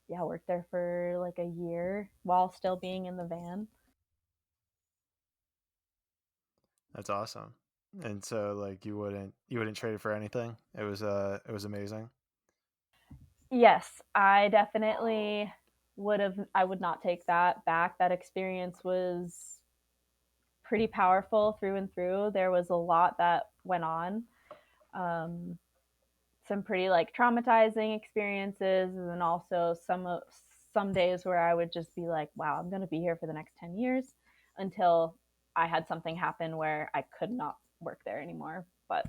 yeah, worked there for like a year while still being in the van. That's awesome. And so like you wouldn't trade it for anything. It was amazing. Yes, I definitely would have. I would not take that back. That experience was pretty powerful through and through. There was a lot that went on. Um, some pretty like traumatizing experiences, and then also some days where I would just be like, "Wow, I'm going to be here for the next 10 years," until I had something happen where I could not work there anymore. But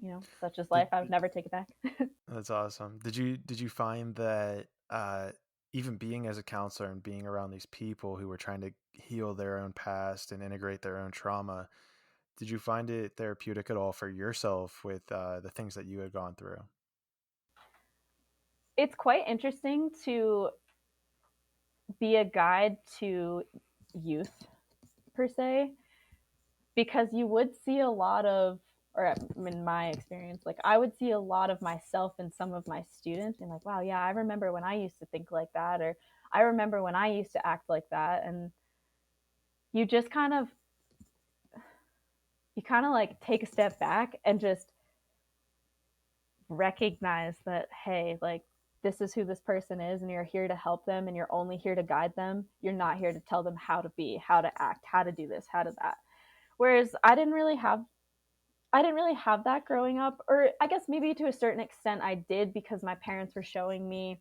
you know, such is Did, life. I would never take it back. that's awesome. Did you find that even being as a counselor and being around these people who were trying to heal their own past and integrate their own trauma, did you find it therapeutic at all for yourself with the things that you had gone through? It's quite interesting to be a guide to youth per se, because you would see a lot of, or in my experience, like I would see a lot of myself in some of my students and like, wow, yeah, I remember when I used to think like that, or I remember when I used to act like that. And you just kind of like take a step back and just recognize that, hey, like this is who this person is, and you're here to help them, and you're only here to guide them. You're not here to tell them how to be, how to act, how to do this, how to that. Whereas I didn't really have that growing up, or I guess maybe to a certain extent I did, because my parents were showing me,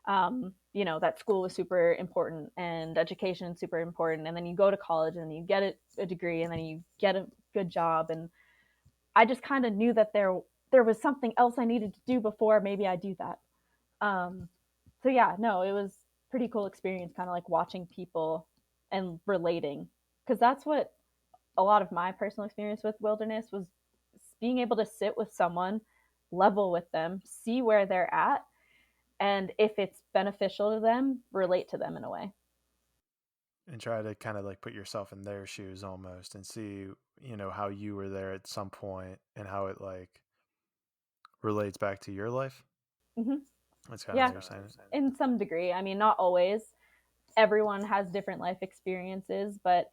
that school was super important and education super important, and then you go to college and you get a degree and then you get a good job, and I just kind of knew that there was something else I needed to do before maybe I do that. Um, so yeah, no, it was pretty cool experience, kind of like watching people and relating, because that's what a lot of my personal experience with wilderness was, being able to sit with someone, level with them, see where they're at, and if it's beneficial to them, relate to them in a way. And try to kind of like put yourself in their shoes almost and see, how you were there at some point and how it like relates back to your life. Mm-hmm. That's kind of Yeah, how you're saying it. in some degree. I mean, not always. Everyone has different life experiences, but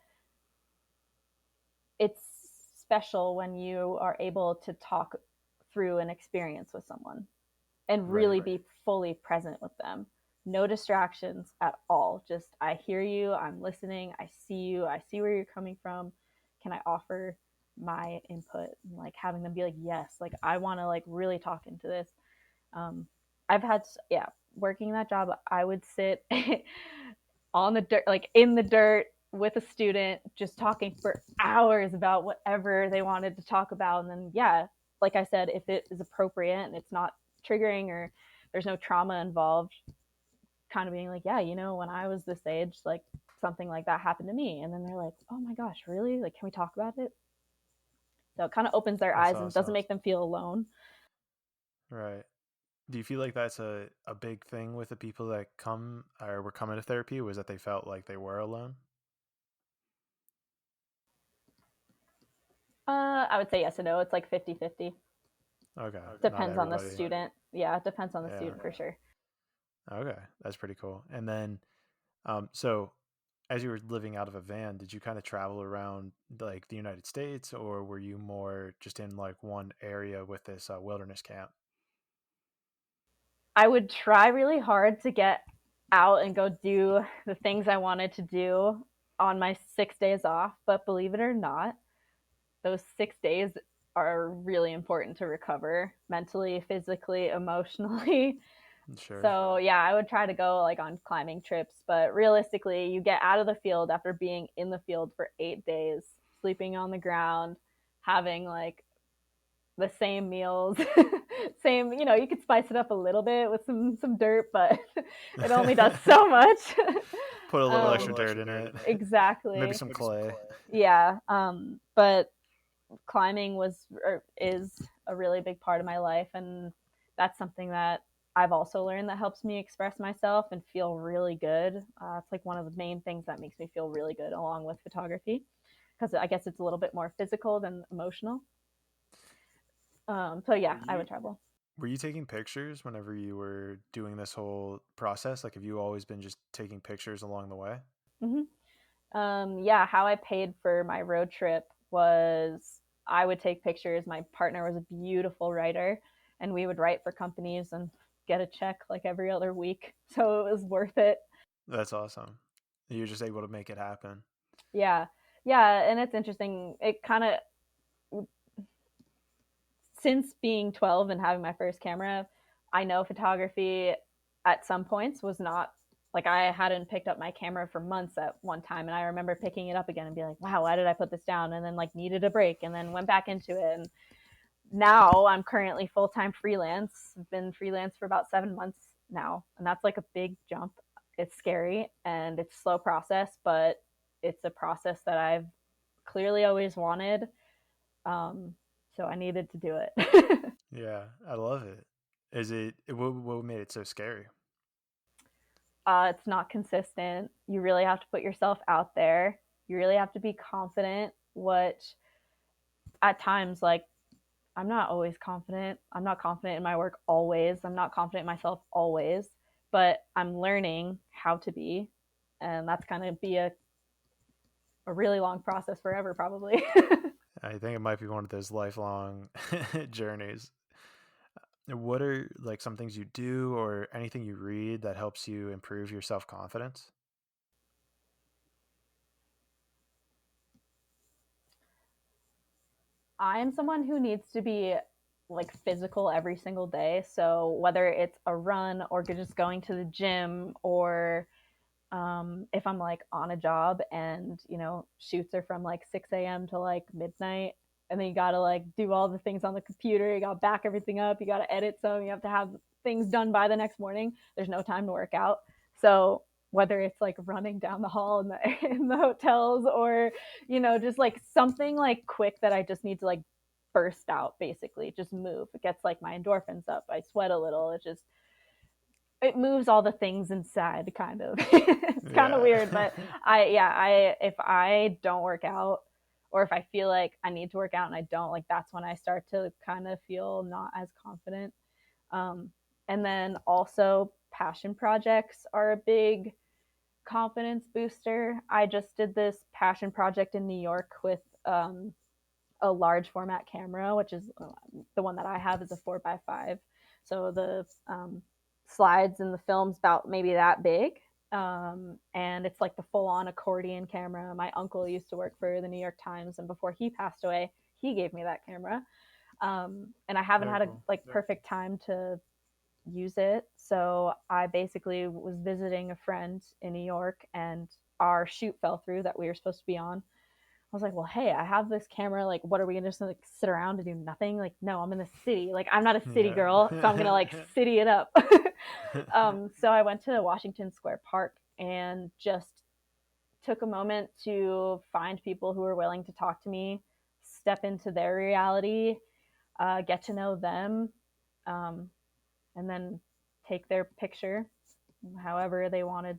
it's special when you are able to talk through an experience with someone and Right. really be fully present with them. No distractions at all. Just, I hear you, I'm listening, I see you, I see where you're coming from. Can I offer my input? And like having them be like, yes, like I want to like really talk into this. Um, I've had, yeah, working that job, I would sit on the dirt, like in the dirt with a student, just talking for hours about whatever they wanted to talk about. And then, yeah, like I said, if it is appropriate and it's not triggering or there's no trauma involved, kind of being like, yeah, when I was this age, like something like that happened to me. And then they're like, oh my gosh, really? Like, can we talk about it? So it kind of opens their That's eyes and doesn't awesome. make them feel alone. Right. Do you feel like that's a big thing with the people that come or were coming to therapy was that they felt like they were alone? I would say yes and no. It's like 50-50. Okay. Not Depends on the everybody. student. Yeah, it depends on the Yeah. student for sure. Okay. That's pretty cool. And then, so as you were living out of a van, did you kind of travel around like the United States, or were you more just in like one area with this wilderness camp? I would try really hard to get out and go do the things I wanted to do on my 6 days off. But believe it or not, those 6 days are really important to recover mentally, physically, emotionally. Sure. So yeah, I would try to go like on climbing trips, but realistically, you get out of the field after being in the field for 8 days, sleeping on the ground, having like the same meals, same. You could spice it up a little bit with some dirt, but it only does so much. Put a little extra um, dirt in it, maybe exactly. some clay. Yeah. But climbing was or is a really big part of my life, and that's something that I've also learned that helps me express myself and feel really good. It's like one of the main things that makes me feel really good, along with photography, because I guess it's a little bit more physical than emotional. So Were yeah, I would you travel. were you taking pictures whenever you were doing this whole process? Like, have you always been just taking pictures along the way? hmm yeah, how I paid for my road trip was I would take pictures. My partner was a beautiful writer, and we would write for companies and get a check like every other week. So it was worth it. That's awesome. You're just able to make it happen. Yeah. Yeah. And it's interesting. It kind of, since being 12 and having my first camera, I know photography at some points was not like I hadn't picked up my camera for months at one time. And I remember picking it up again and be like, wow, why did I put this down? And then like needed a break and then went back into it. And now I'm currently full time freelance. I've been freelance for about 7 months now. And that's like a big jump. It's scary and it's a slow process, but it's a process that I've clearly always wanted. Um, so I needed to do it. Yeah, I love it. What made it so scary? It's not consistent. You really have to put yourself out there. You really have to be confident, which at times, like, I'm not always confident. I'm not confident in my work always. I'm not confident in myself always, but I'm learning how to be. And that's going to be a really long process forever, probably. I think it might be one of those lifelong journeys. What are like some things you do or anything you read that helps you improve your self confidence? I'm someone who needs to be like physical every single day. So whether it's a run or just going to the gym or if I'm like on a job and shoots are from like 6 a.m. to like midnight, and then you gotta like do all the things on the computer, you gotta back everything up, you gotta edit some, you have to have things done by the next morning. There's no time to work out. So whether it's like running down the hall in the in the hotels or just like something like quick that I just need to like burst out, basically just move, it gets like my endorphins up, I sweat a little, it moves all the things inside, kind of. It's kind of Yeah. weird, but I if I don't work out or if I feel like I need to work out and I don't, like that's when I start to kind of feel not as confident. Um, and then also passion projects are a big confidence booster. I just did this passion project in New York with a large format camera, which is the one that I have is a 4x5. So the slides and the film's about maybe that big. And it's like the full on accordion camera. My uncle used to work for the New York Times, and before he passed away, he gave me that camera. And I haven't Very had a cool. like perfect time to use it. So I basically was visiting a friend in New York, and our shoot fell through that we were supposed to be on. I was like, well, hey, I have this camera. Like, what are we gonna just like sit around and do nothing? Like, no, I'm in the city. Like, I'm not a city girl, so I'm gonna like Yeah. city it up. So I went to Washington Square Park and just took a moment to find people who were willing to talk to me, step into their reality, get to know them, um, and then take their picture however they wanted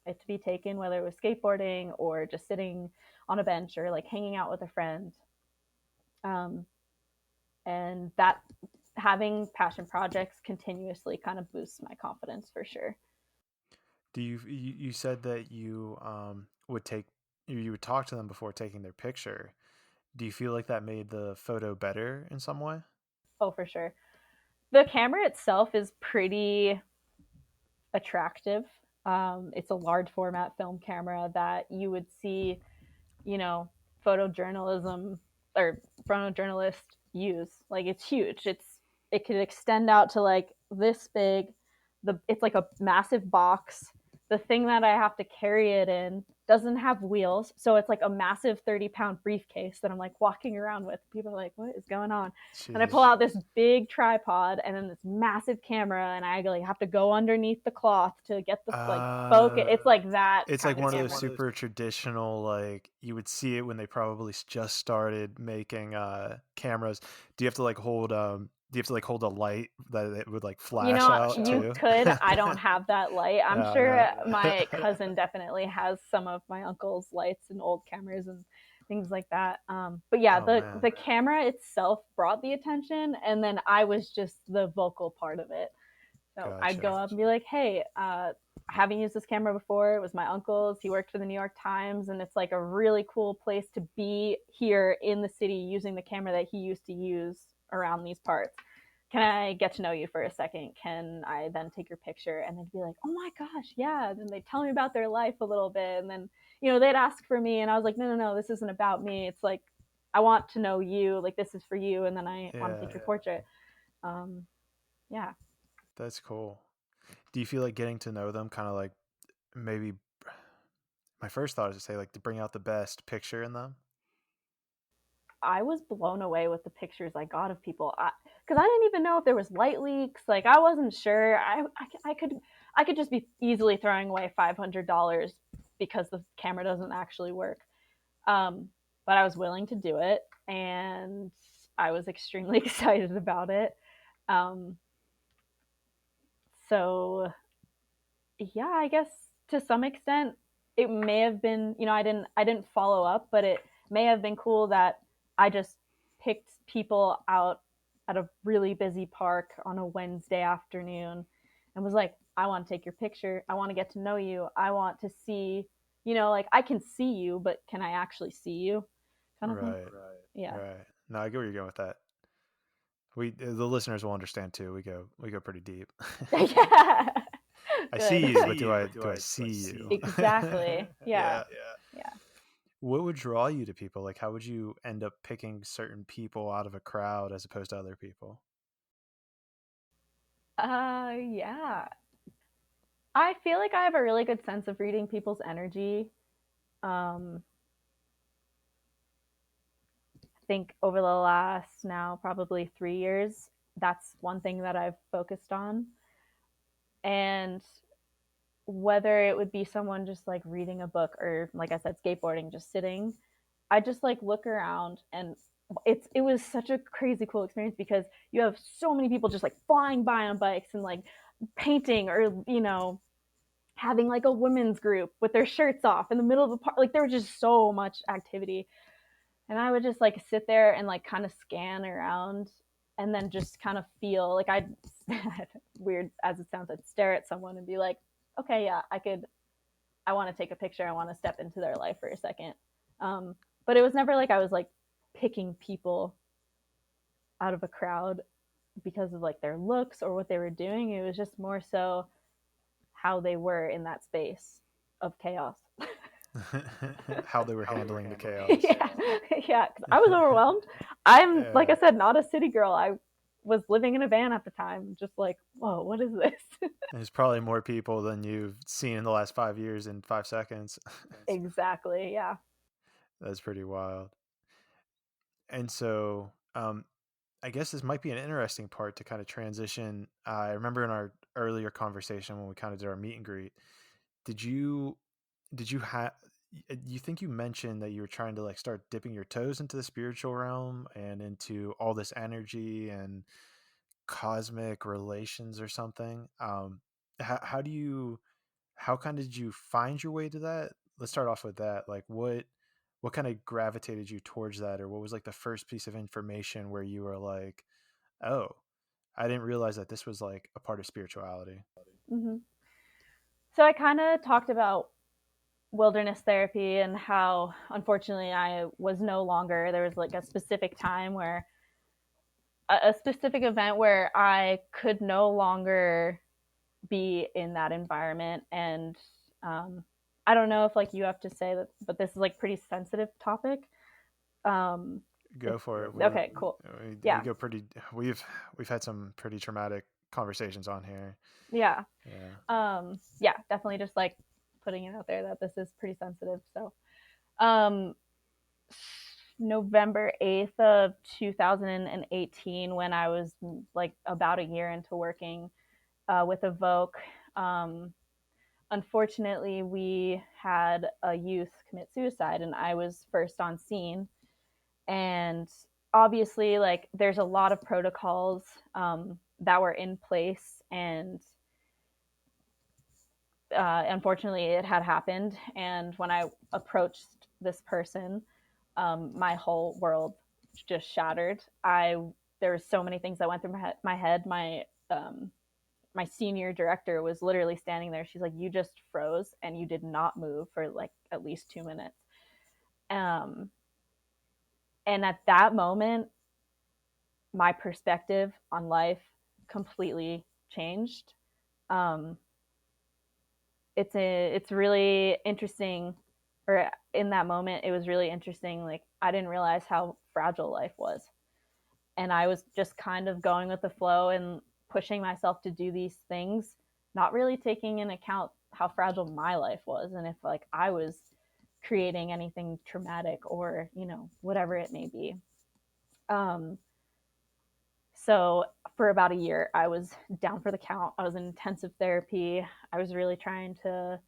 it to be taken, whether it was skateboarding or just sitting on a bench or like hanging out with a friend. Um, and that having passion projects continuously kind of boosts my confidence for sure. You said that you would take you would talk to them before taking their picture. Do you feel like that made the photo better in some way? Oh, for sure. The camera itself is pretty attractive. It's a large format film camera that you would see, you know, photojournalism or photojournalists use. Like it's huge. It could extend out to like this big. It's like a massive box. The thing that I have to carry it in doesn't have wheels, so it's like a massive 30-pound briefcase that I'm like walking around with. People are like, "What is going on?" And I pull Jeez. out this big tripod and then this massive camera, and I like have to go underneath the cloth to get the like focus. Uh, It's like that it's like kind of one of those camera. super traditional, like you would see it when they probably just started making cameras. Do you have to like hold do you have to like hold a light that it would like You flash know, out you too? could. I don't have that light. I'm sure No. my cousin definitely has some of my uncle's lights and old cameras and things like that. But yeah, Oh man. the camera itself brought the attention, and then I was just the vocal part of it. So I'd go Gotcha. up and be like, "Hey, I haven't used this camera before. It was my uncle's. He worked for the New York Times, and it's like a really cool place to be here in the city using the camera that he used to use around these parts. Can I get to know you for a second? Can I then take your picture?" And they'd be like, "Oh my gosh, yeah." And then they'd tell me about their life a little bit. And then, they'd ask for me. And I was like, no, no, no, this isn't about me. It's like, I want to know you. Like, this is for you. And then I want to Yeah, take your portrait. Um, yeah. that's cool. Do you feel like getting to know them kind of like maybe my first thought is to say like to bring out the best picture in them? I was blown away with the pictures I got of people because I didn't even know if there was light leaks. Like I wasn't sure. I could just be easily throwing away $500 because the camera doesn't actually work. Um, but I was willing to do it, and I was extremely excited about it. Um, so yeah, I guess to some extent it may have been, I didn't follow up, but it may have been cool that I just picked people out at a really busy park on a Wednesday afternoon and was like, I want to take your picture. I want to get to know you. I want to see, like I can see you, but can I actually see you? Kind of thing. Right. Yeah. Right. No, I get where you're going with that. We the listeners will understand too. We go pretty deep. Yeah. I Good. see you, but do I see you? Exactly. Yeah. Yeah. Yeah. What would draw you to people? Like how would you end up picking certain people out of a crowd as opposed to other people? Yeah. I feel like I have a really good sense of reading people's energy. Um, I think over the last now probably 3 years, that's one thing that I've focused on. And whether it would be someone just like reading a book or, like I said, skateboarding, just sitting, I just like look around and it was such a crazy cool experience because you have so many people just like flying by on bikes and like painting or having like a women's group with their shirts off in the middle of the park. Like there was just so much activity. And I would just like sit there and like kind of scan around and then just kind of feel like I'd weird as it sounds, I'd stare at someone and be like, okay, yeah, I want to take a picture. I want to step into their life for a second. Um, but it was never like I was like picking people out of a crowd because of like their looks or what they were doing. It was just more so how they were in that space of chaos. How they were handling the chaos. Yeah, yeah. 'Cause I was overwhelmed. I'm like Yeah. I said, not a city girl. I was living in a van at the time, just like, whoa, what is this? There's probably more people than you've seen in the last 5 years in 5 seconds. Exactly. Yeah. That's pretty wild. And so, I guess this might be an interesting part to kind of transition. I remember in our earlier conversation when we kind of did our meet and greet, did you did you have you think you mentioned that you were trying to like start dipping your toes into the spiritual realm and into all this energy and cosmic relations or something? How do you how kind of did you find your way to that? Let's start off with that. Like what kind of gravitated you towards that, or what was like the first piece of information where you were like, "Oh, I didn't realize that this was like a part of spirituality." Hmm. So I kind of talked about wilderness therapy and how unfortunately I was no longer, there was like a specific time where a specific event where I could no longer be in that environment. And I don't know if like you have to say that, but this is like pretty sensitive topic. Um, if Go for it. okay, cool. We Yeah, go pretty. We've we've had some pretty traumatic conversations on here. yeah, Yeah. yeah. Definitely just like putting it out there that this is pretty sensitive. So, um, November 8th of 2018, when I was like about a year into working with Evoke. Um, Unfortunately, we had a youth commit suicide, and I was first on scene. And obviously, like, there's a lot of protocols that were in place, and unfortunately, it had happened. And when I approached this person, my whole world just shattered. There were so many things that went through my head. My senior director was literally standing there. She's like, "You just froze and you did not move for like at least 2 minutes." Um, and at that moment, my perspective on life completely changed. Um, it's really interesting, or in that moment, it was really interesting. Like, I didn't realize how fragile life was, and I was just kind of going with the flow and pushing myself to do these things, not really taking into account how fragile my life was and if like I was creating anything traumatic or, whatever it may be. Um, so for about a year, I was down for the count. I was in intensive therapy. I was really trying to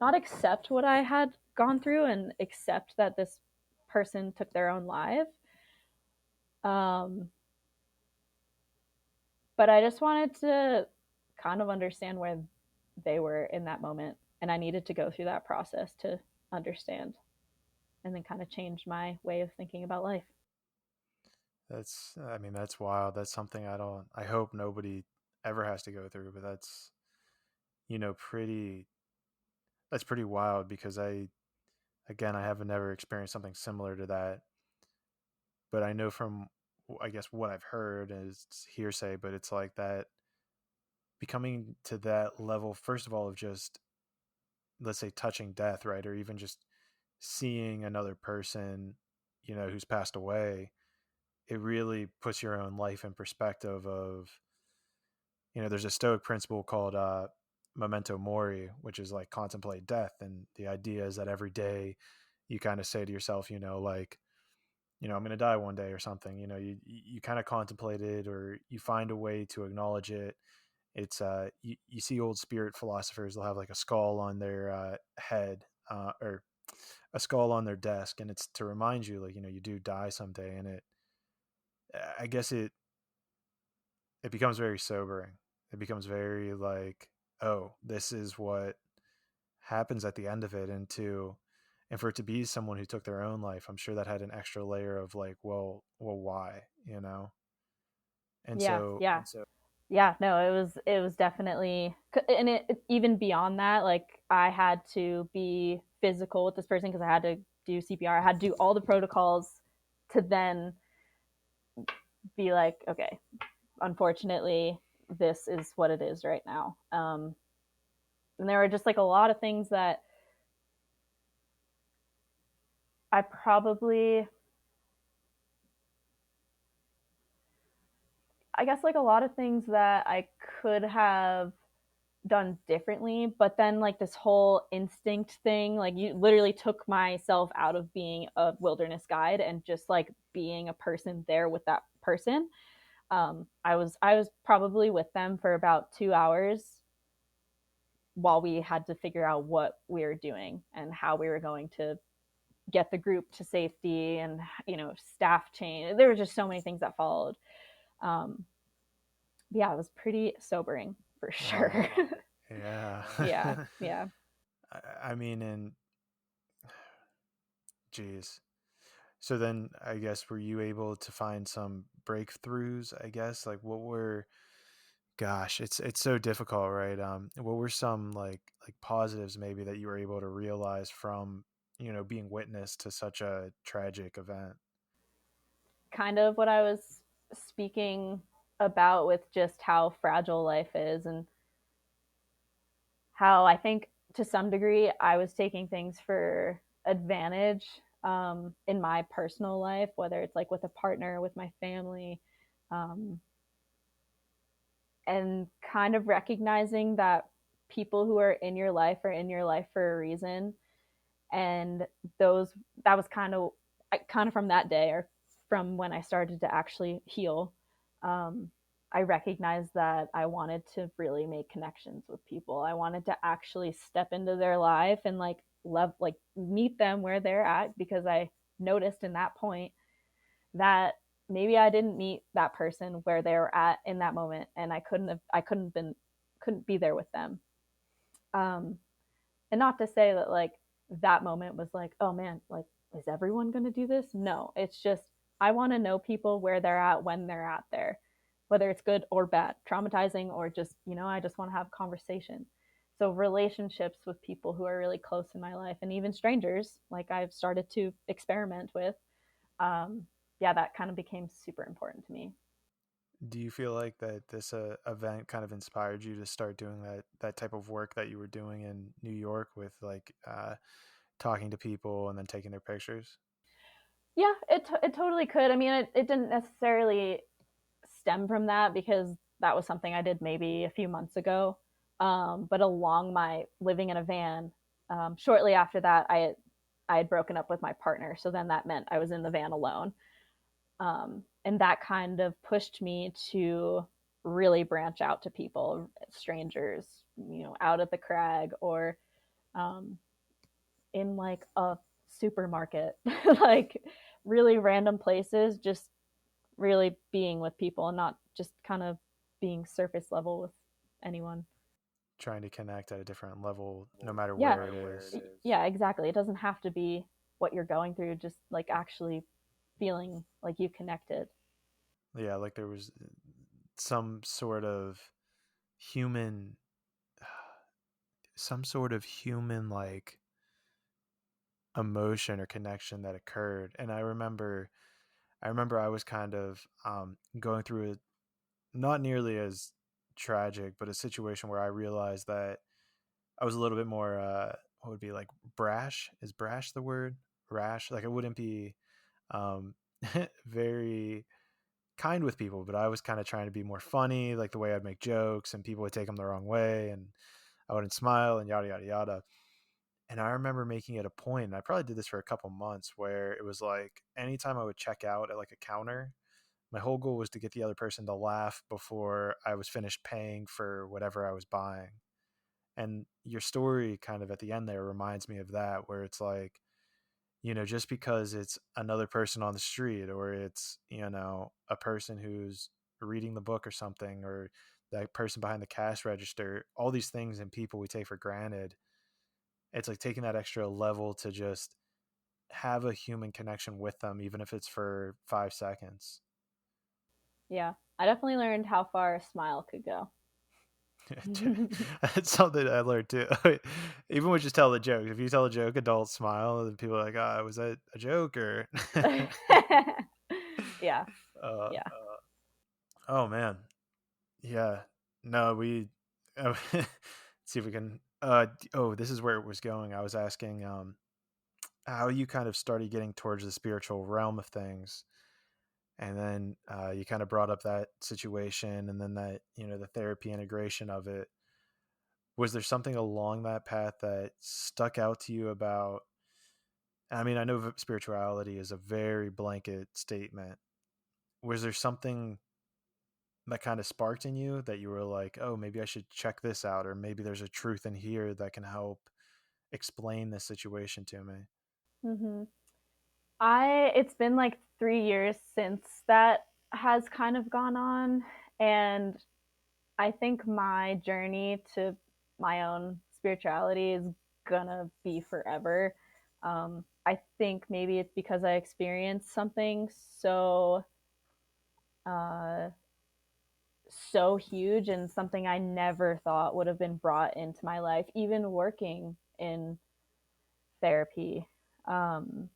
not accept what I had gone through and accept that this person took their own life. Um, but I just wanted to kind of understand where they were in that moment. And I needed to go through that process to understand and then kind of change my way of thinking about life. That's. I mean, that's wild. That's something I don't. I hope nobody ever has to go through. But that's pretty. That's pretty wild because I haven't never experienced something similar to that. But I know from I guess what I've heard is hearsay, but it's like that becoming to that level, first of all, of just, let's say, touching death, right? Or even just seeing another person, who's passed away, it really puts your own life in perspective of, there's a Stoic principle called memento mori, which is like contemplate death. And the idea is that every day you kind of say to yourself, like, I'm going to die one day or something. You kind of contemplate it, or you find a way to acknowledge it. It's you see old spirit philosophers, they'll have like a skull on their head, or a skull on their desk, and it's to remind you, like, you do die someday. And I guess it becomes very sobering. It becomes very like, oh, this is what happens at the end of it. And for it to be someone who took their own life, I'm sure that had an extra layer of like, well, why, and Yeah, so yeah, yeah. No, it was definitely, and even beyond that, like I had to be physical with this person because I had to do CPR. I had to do all the protocols to then be like, okay, unfortunately, this is what it is right now. And there were just like a lot of things that I probably, I guess, like a lot of things that I could have done differently, but then like this whole instinct thing, like you literally took myself out of being a wilderness guide and just like being a person there with that person. I was probably with them for about 2 hours while we had to figure out what we were doing and how we were going to get the group to safety, and staff change. There were just so many things that followed. um yeah, it was pretty sobering for wow, sure. yeah. Yeah, yeah. I mean, and geez. So then, I guess, were you able to find some breakthroughs? I guess, like, what were Gosh, it's so difficult, right? What were some like positives maybe that you were able to realize from being witness to such a tragic event? Kind of what I was speaking about with just how fragile life is, and how I think to some degree I was taking things for advantage in my personal life, whether it's like with a partner, with my family, um, and kind of recognizing that people who are in your life are in your life for a reason. And those that was kind of from that day, or from when I started to actually heal. um, I recognized that I wanted to really make connections with people. I wanted to actually step into their life and like love, like meet them where they're at, because I noticed in that point that maybe I didn't meet that person where they were at in that moment, and I couldn't be there with them. um, and not to say that like that moment was like, oh man, like is everyone going to do this? No, it's just I want to know people where they're at when they're at there, whether it's good or bad, traumatizing or just, I just want to have conversation. So relationships with people who are really close in my life, and even strangers like I've started to experiment with, um yeah, that kind of became super important to me. Do you feel like that this event kind of inspired you to start doing that type of work that you were doing in New York with like talking to people and then taking their pictures? Yeah, it totally could. I mean, it didn't necessarily stem from that, because that was something I did maybe a few months ago. But along my living in a van, shortly after that, I had broken up with my partner, so then that meant I was in the van alone, and that kind of pushed me to really branch out to people, strangers, out at the crag, or um, in like a supermarket, like really random places, just really being with people and not just kind of being surface level with anyone. Trying to connect at a different level, no matter Yeah. where it is. Yeah, exactly. It doesn't have to be what you're going through, just like actually feeling like you connected. Yeah, like there was some sort of human, some sort of human like emotion or connection that occurred. And I remember I was kind of going through it, not nearly as tragic, but a situation where I realized that I was a little bit more what would be like brash. Is brash the word? Rash. Like I wouldn't be um very kind with people, but I was kind of trying to be more funny, like the way I'd make jokes and people would take them the wrong way and I wouldn't smile and yada yada yada. And I remember making it a point, and I probably did this for a couple months, where it was like anytime I would check out at like a counter, my whole goal was to get the other person to laugh before I was finished paying for whatever I was buying. And your story kind of at the end there reminds me of that, where it's like, just because it's another person on the street or it's, a person who's reading the book or something, or that person behind the cash register, all these things and people we take for granted, it's like taking that extra level to just have a human connection with them, even if it's for 5 seconds. Yeah, I definitely learned how far a smile could go. That's something I learned too. Even when you tell the joke, if you tell a joke, adults smile, and people are like, "Ah, was that a joke or?" Yeah, uh, yeah. oh man, yeah. No, we. Let's see if we can. Oh, this is where it was going. I was asking how you kind of started getting towards the spiritual realm of things, and then you kind of brought up that situation, and then that the therapy integration of it. Was there something along that path that stuck out to you about? I mean, I know spirituality is a very blanket statement. Was there something that kind of sparked in you that you were like, oh, maybe I should check this out, or maybe there's a truth in here that can help explain this situation to me? hmm it's been like 3 years since that has kind of gone on, and I think my journey to my own spirituality is gonna be forever. I think maybe it's because I experienced something so uh, so huge and something I never thought would have been brought into my life, even working in therapy. Um,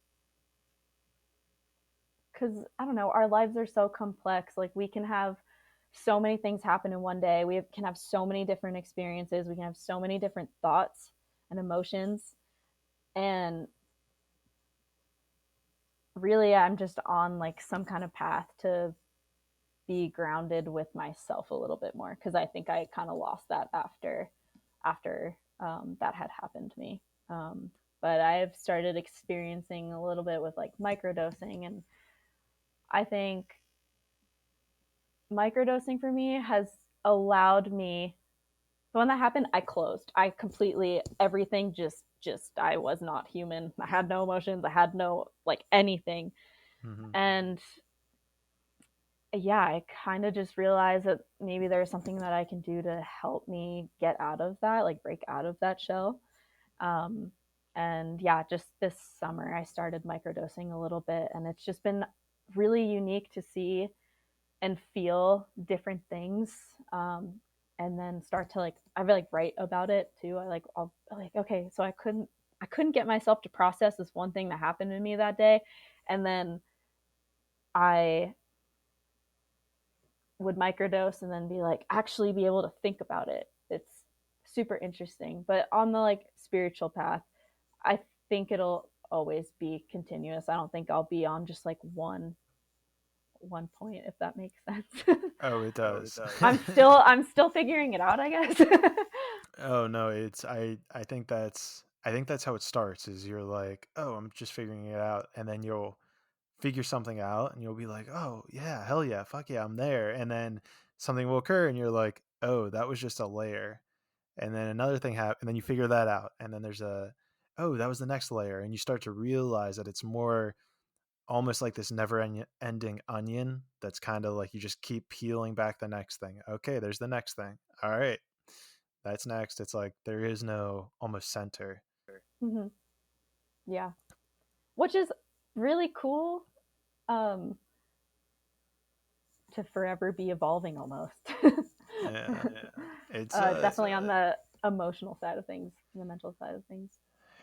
because I don't know, our lives are so complex. Like we can have so many things happen in one day. Can have so many different experiences. We can have so many different thoughts and emotions. And really, I'm just on like some kind of path to be grounded with myself a little bit more because I think I kind of lost that after that had happened to me. Um, but I've started experiencing a little bit with like microdosing, and I think microdosing for me has allowed me. So when that happened, I closed. I completely everything just I was not human. I had no emotions. I had no like anything, Mm-hmm. and yeah, I kind of just realized that maybe there's something that I can do to help me get out of that, like break out of that shell. Um, and yeah, just this summer I started microdosing a little bit, and it's just been really unique to see and feel different things. And then start to like I like write about it too. I'll like okay, so I couldn't get myself to process this one thing that happened to me that day, and then I would microdose and then be like actually be able to think about it. It's super interesting. But on the like spiritual path, I think it'll always be continuous. I don't think I'll be on just like one point, if that makes sense. Oh, it does. I'm still figuring it out, I guess. Oh no, it's I think that's how it starts is you're like, "Oh, I'm just figuring it out." And then you'll figure something out and you'll be like, "Oh, yeah, hell yeah, fuck yeah, I'm there." And then something will occur and you're like, "Oh, that was just a layer." And then another thing happens and then you figure that out. And then there's a oh, that was the next layer and you start to realize that it's more almost like this never ending onion that's kind of like you just keep peeling back the next thing. Okay, there's the next thing. All right, that's next. It's like there is no almost center. Hmm. Yeah, which is really cool. Um, to forever be evolving almost. Yeah, it's Definitely on the emotional side of things, the mental side of things.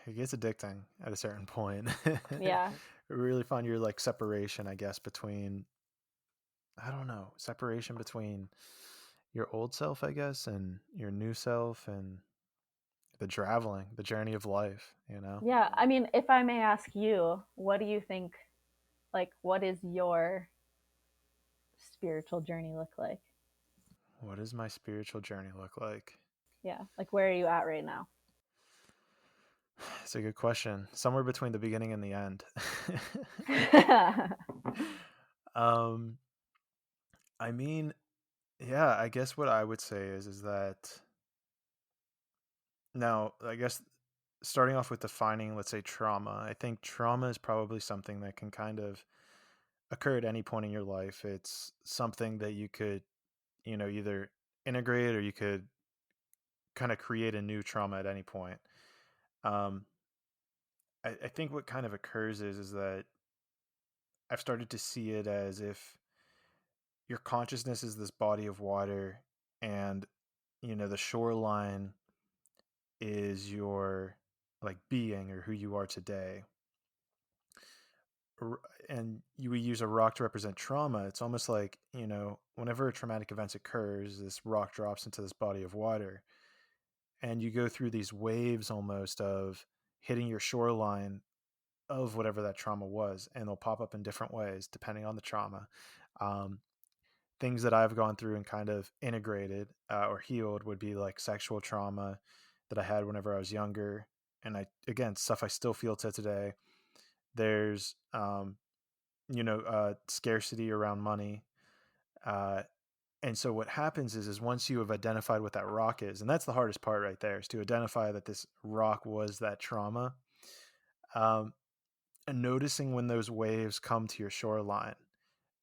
it gets addicting at a certain point. Yeah. Really find your like separation, I guess, between I don't know, separation between your old self, I guess, and your new self and the traveling, the journey of life, you know? Yeah. I mean, if I may ask you, what do you think, like, what is your spiritual journey look like? What does my spiritual journey look like? Yeah. Like, where are you at right now? It's a good question. Somewhere between the beginning and the end. um, I mean, yeah, I guess what I would say is that now, I guess starting off with defining, let's say trauma, I think trauma is probably something that can kind of occur at any point in your life. It's something that you could, either integrate or you could kind of create a new trauma at any point. Um, I think what kind of occurs is that I've started to see it as if your consciousness is this body of water and the shoreline is your like being or who you are today. And we use a rock to represent trauma. It's almost like whenever a traumatic event occurs, this rock drops into this body of water and you go through these waves almost of hitting your shoreline of whatever that trauma was, and they'll pop up in different ways depending on the trauma. um, Things that I've gone through and kind of integrated or healed would be like sexual trauma that I had whenever I was younger. And again, stuff I still feel to today. There's, scarcity around money. Uh, and so what happens is once you have identified what that rock is, and that's the hardest part right there, is to identify that this rock was that trauma. Um, and noticing when those waves come to your shoreline,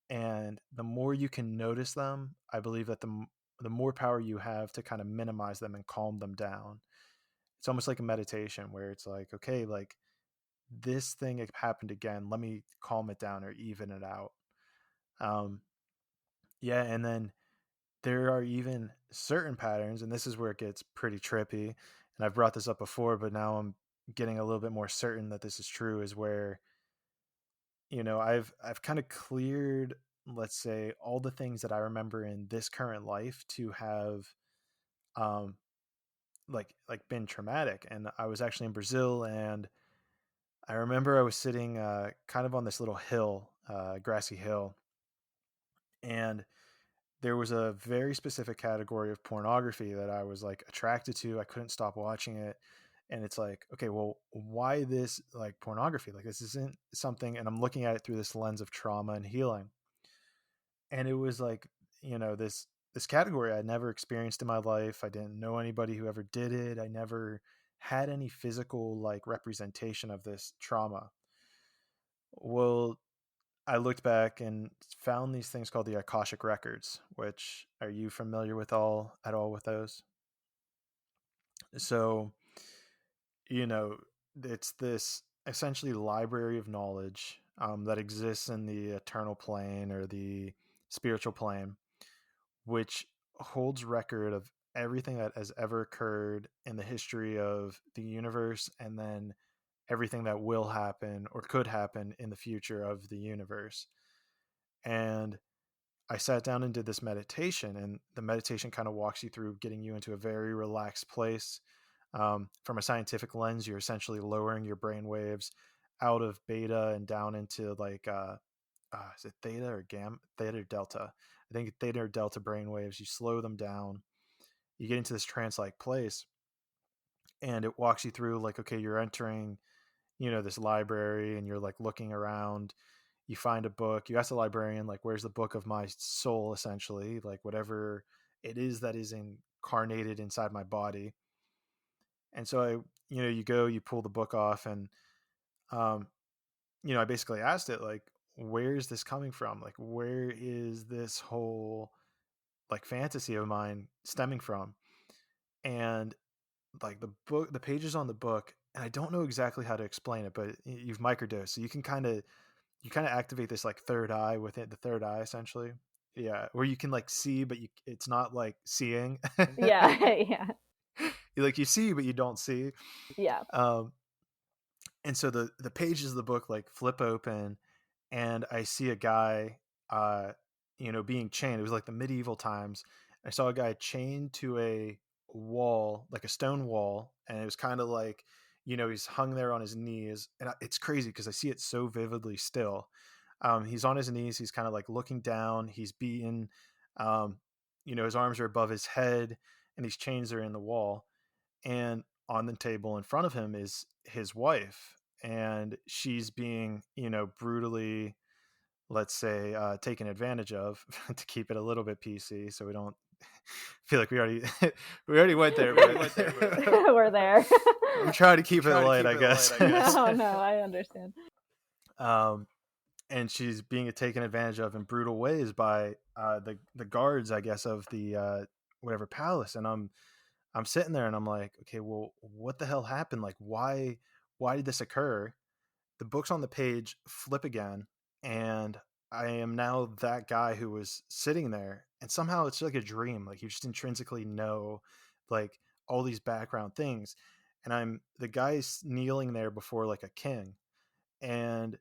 and the more you can notice them, I believe that the more power you have to kind of minimize them and calm them down. It's almost like a meditation where it's like, okay, like this thing happened again, let me calm it down or even it out. um yeah, and then there are even certain patterns, and this is where it gets pretty trippy. And I've brought this up before, but now I'm getting a little bit more certain that this is true. Is where I've kind of cleared, let's say, all the things that I remember in this current life to have um like been traumatic. And I was actually in Brazil, and I remember I was sitting kind of on this little hill, grassy hill, and there was a very specific category of pornography that I was like attracted to. I couldn't stop watching it. And it's like, okay, well, why this like pornography? Like this isn't something, and I'm looking at it through this lens of trauma and healing. And it was like, this category I'd never experienced in my life. I didn't know anybody who ever did it. I never had any physical like representation of this trauma. Well, I looked back and found these things called the Akashic records, which, are you familiar with all at all with those? So, you know, it's this essentially library of knowledge that exists in the eternal plane or the spiritual plane, which holds record of everything that has ever occurred in the history of the universe, and then everything that will happen or could happen in the future of the universe. And I sat down and did this meditation, and the meditation kind of walks you through getting you into a very relaxed place. From a scientific lens, you're essentially lowering your brain waves out of beta and down into like is it theta or gamma, theta or delta? I think theta or delta brain waves. You slow them down, you get into this trance-like place, and it walks you through like, okay, you're entering, this library, and you're like looking around. You find a book, you ask the librarian like, where's the book of my soul, essentially, like whatever it is that is incarnated inside my body. And so you go, you pull the book off, and um I basically asked it like, where is this coming from? Like, where is this whole like fantasy of mine stemming from? And like the pages on the book, and I don't know exactly how to explain it, but you've microdosed, so you kind of activate this like third eye within the third eye, essentially. Yeah, where you can like see, but it's not like seeing. Yeah, yeah, You see, but you don't see. yeah, Um, and so the pages of the book like flip open, and I see a guy, being chained. It was like the medieval times. I saw a guy chained to a wall, like a stone wall, and it was kind of like, he's hung there on his knees, and it's crazy because I see it so vividly still. He's on his knees. He's kind of like looking down. He's beaten. Um, his arms are above his head, and these chains are in the wall. And on the table in front of him is his wife, and she's being, brutally, let's say, taken advantage of, to keep it a little bit PC, so we don't feel like we already we already went there, but we're there. I'm trying to keep it light, I guess. No, no, I understand. um and she's being taken advantage of in brutal ways by the guards, I guess, of the whatever palace. And I'm sitting there, and I'm like, okay, well, what the hell happened? Like, why did this occur? The books on the page flip again, and I am now that guy who was sitting there, and somehow it's like a dream. Like, you just intrinsically know like all these background things, and I'm the guy kneeling there before like a king. And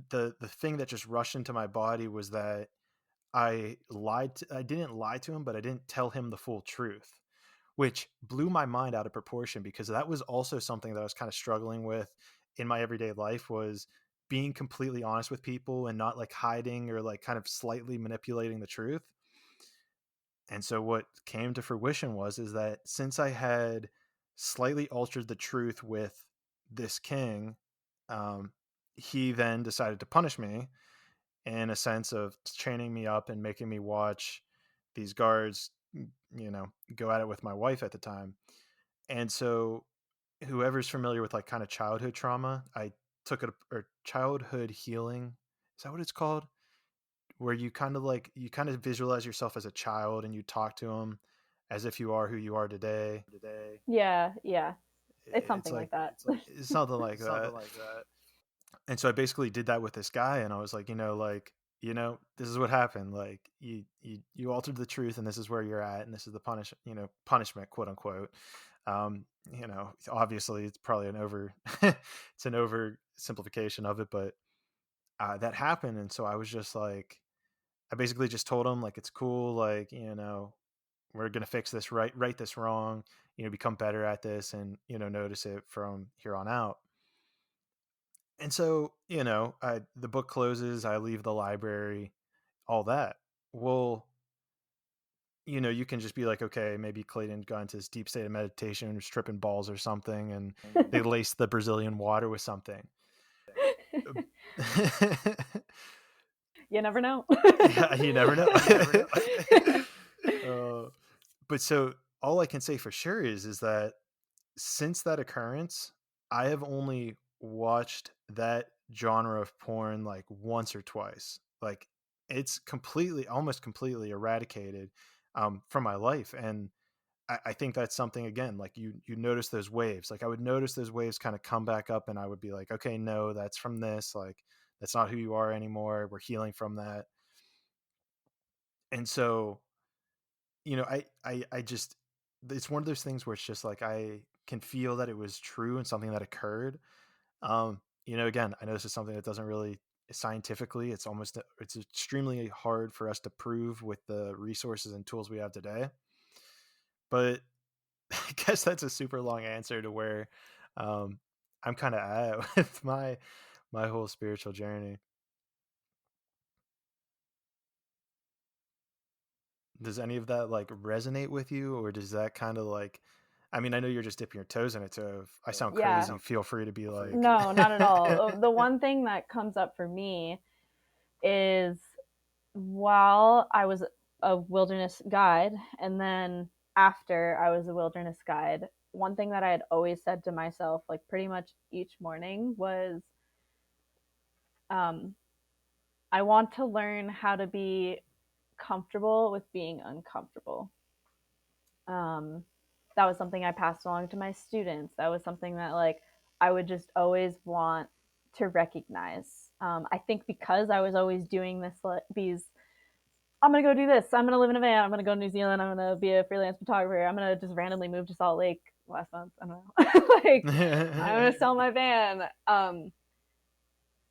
the thing that just rushed into my body was that I didn't lie to him, but I didn't tell him the full truth, which blew my mind out of proportion, because that was also something that I was kind of struggling with in my everyday life, was being completely honest with people and not like hiding or like kind of slightly manipulating the truth. And so what came to fruition is that since I had slightly altered the truth with this king, um, he then decided to punish me in a sense of chaining me up and making me watch these guards, go at it with my wife at the time. And so whoever's familiar with like kind of childhood trauma, I took it, or childhood healing. Is that what it's called? Where you kind of visualize yourself as a child, and you talk to them as if you are who you are today. Yeah, yeah, it's It's something like like that. it's something like that. And so I basically did that with this guy, and I was like, like, this is what happened. Like you altered the truth, and this is where you're at, and this is the punishment, quote unquote. Obviously, it's probably it's an oversimplification of it, but that happened, and so I was just like, I basically just told him like it's cool, like we're gonna fix this, right this wrong, become better at this, and notice it from here on out. And so the book closes, I leave the library, all that. Well, you can just be like, okay, maybe Clayton got into this deep state of meditation, was tripping balls or something, and they laced the Brazilian water with something. You never know. Yeah, you never know. But so all I can say for sure is that since that occurrence, I have only watched that genre of porn like once or twice. Like it's almost completely eradicated from my life, and I think that's something, again, like you notice those waves. Like I would notice those waves kind of come back up, and I would be like, okay, no, that's from this. Like that's not who you are anymore. We're healing from that. And so I just, it's one of those things where it's just like I can feel that it was true and something that occurred. Again, I know this is something that doesn't really scientifically, it's extremely hard for us to prove with the resources and tools we have today. But I guess that's a super long answer to where I'm kind of at with my whole spiritual journey. Does any of that like resonate with you, or does that kind of like, I mean, I know you're just dipping your toes in it, so if I sound Yeah. crazy, feel free to be like, No, not at all. The one thing that comes up for me is while I was a wilderness guide, and then after I was a wilderness guide, one thing that I had always said to myself, like pretty much each morning, was um, I want to learn how to be comfortable with being uncomfortable. Um, that was something I passed along to my students. That was something that like I would just always want to recognize. I think because I was always doing these, I'm gonna go do this. I'm gonna live in a van. I'm gonna go to New Zealand. I'm gonna be a freelance photographer. I'm gonna just randomly move to Salt Lake last month. I don't know. Like I'm gonna sell my van.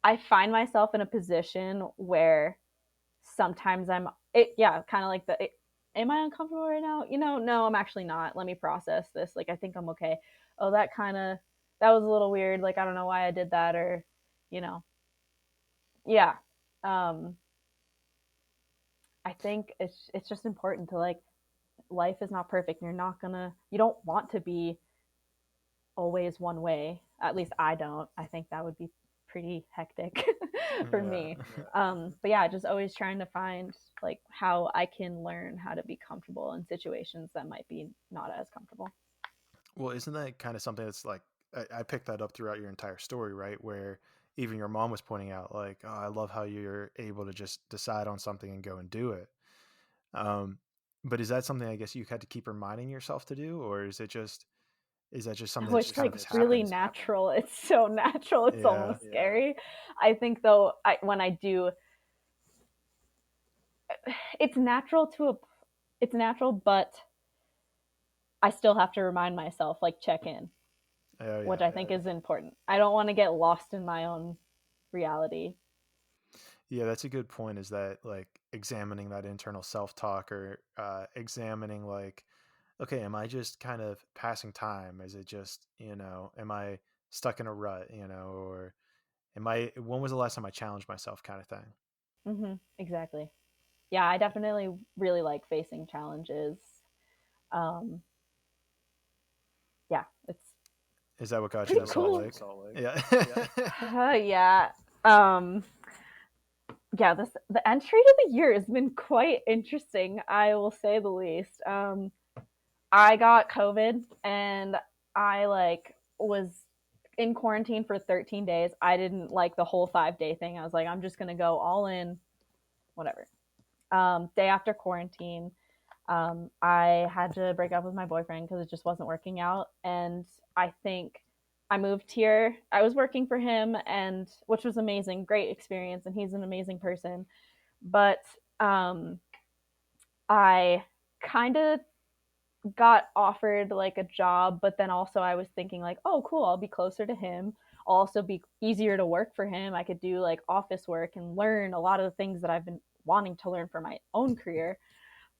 I find myself in a position where sometimes yeah, kind of like am I uncomfortable right now? No, I'm actually not. Let me process this. Like, I think I'm okay. Oh, that was a little weird. Like, I don't know why I did that, or, you know, yeah. Um, I think it's just important to like, life is not perfect. You don't want to be always one way. At least I don't. I think that would be pretty hectic for Yeah. me. But yeah, just always trying to find like how I can learn how to be comfortable in situations that might be not as comfortable. Well, isn't that kind of something that's like, I picked that up throughout your entire story, right? Where even your mom was pointing out, like, oh, I love how you're able to just decide on something and go and do it. Um, but is that something I guess you had to keep reminding yourself to do, or is that just something Oh, that just it's kind like of really happens? natural. It's so natural. It's Yeah. almost scary. I think though, when I do, it's natural to a, it's natural, but I still have to remind myself, like check in, Oh which yeah. I think is important. I don't want to get lost in my own reality. Yeah, that's a good point. Is that like examining that internal self talk, or examining like, okay, am I just kind of passing time? Is it just, am I stuck in a rut, or when was the last time I challenged myself, kind of thing? Exactly. Yeah, I definitely really like facing challenges. Um, yeah, it's Is that what got you pretty to Salt cool. Lake? Yeah. Yeah. Um, yeah, the entry to the year has been quite interesting, I will say the least. I got COVID and I like was in quarantine for 13 days. I didn't like the whole 5 day thing. I was like, I'm just gonna go all in, whatever. Day after quarantine, I had to break up with my boyfriend because it just wasn't working out. And I think I moved here. I was working for him, and which was amazing, great experience, and he's an amazing person. But um, I kind of got offered like a job, but then also I was thinking like, oh, cool, I'll be closer to him. I'll also be easier to work for him. I could do like office work and learn a lot of the things that I've been wanting to learn for my own career.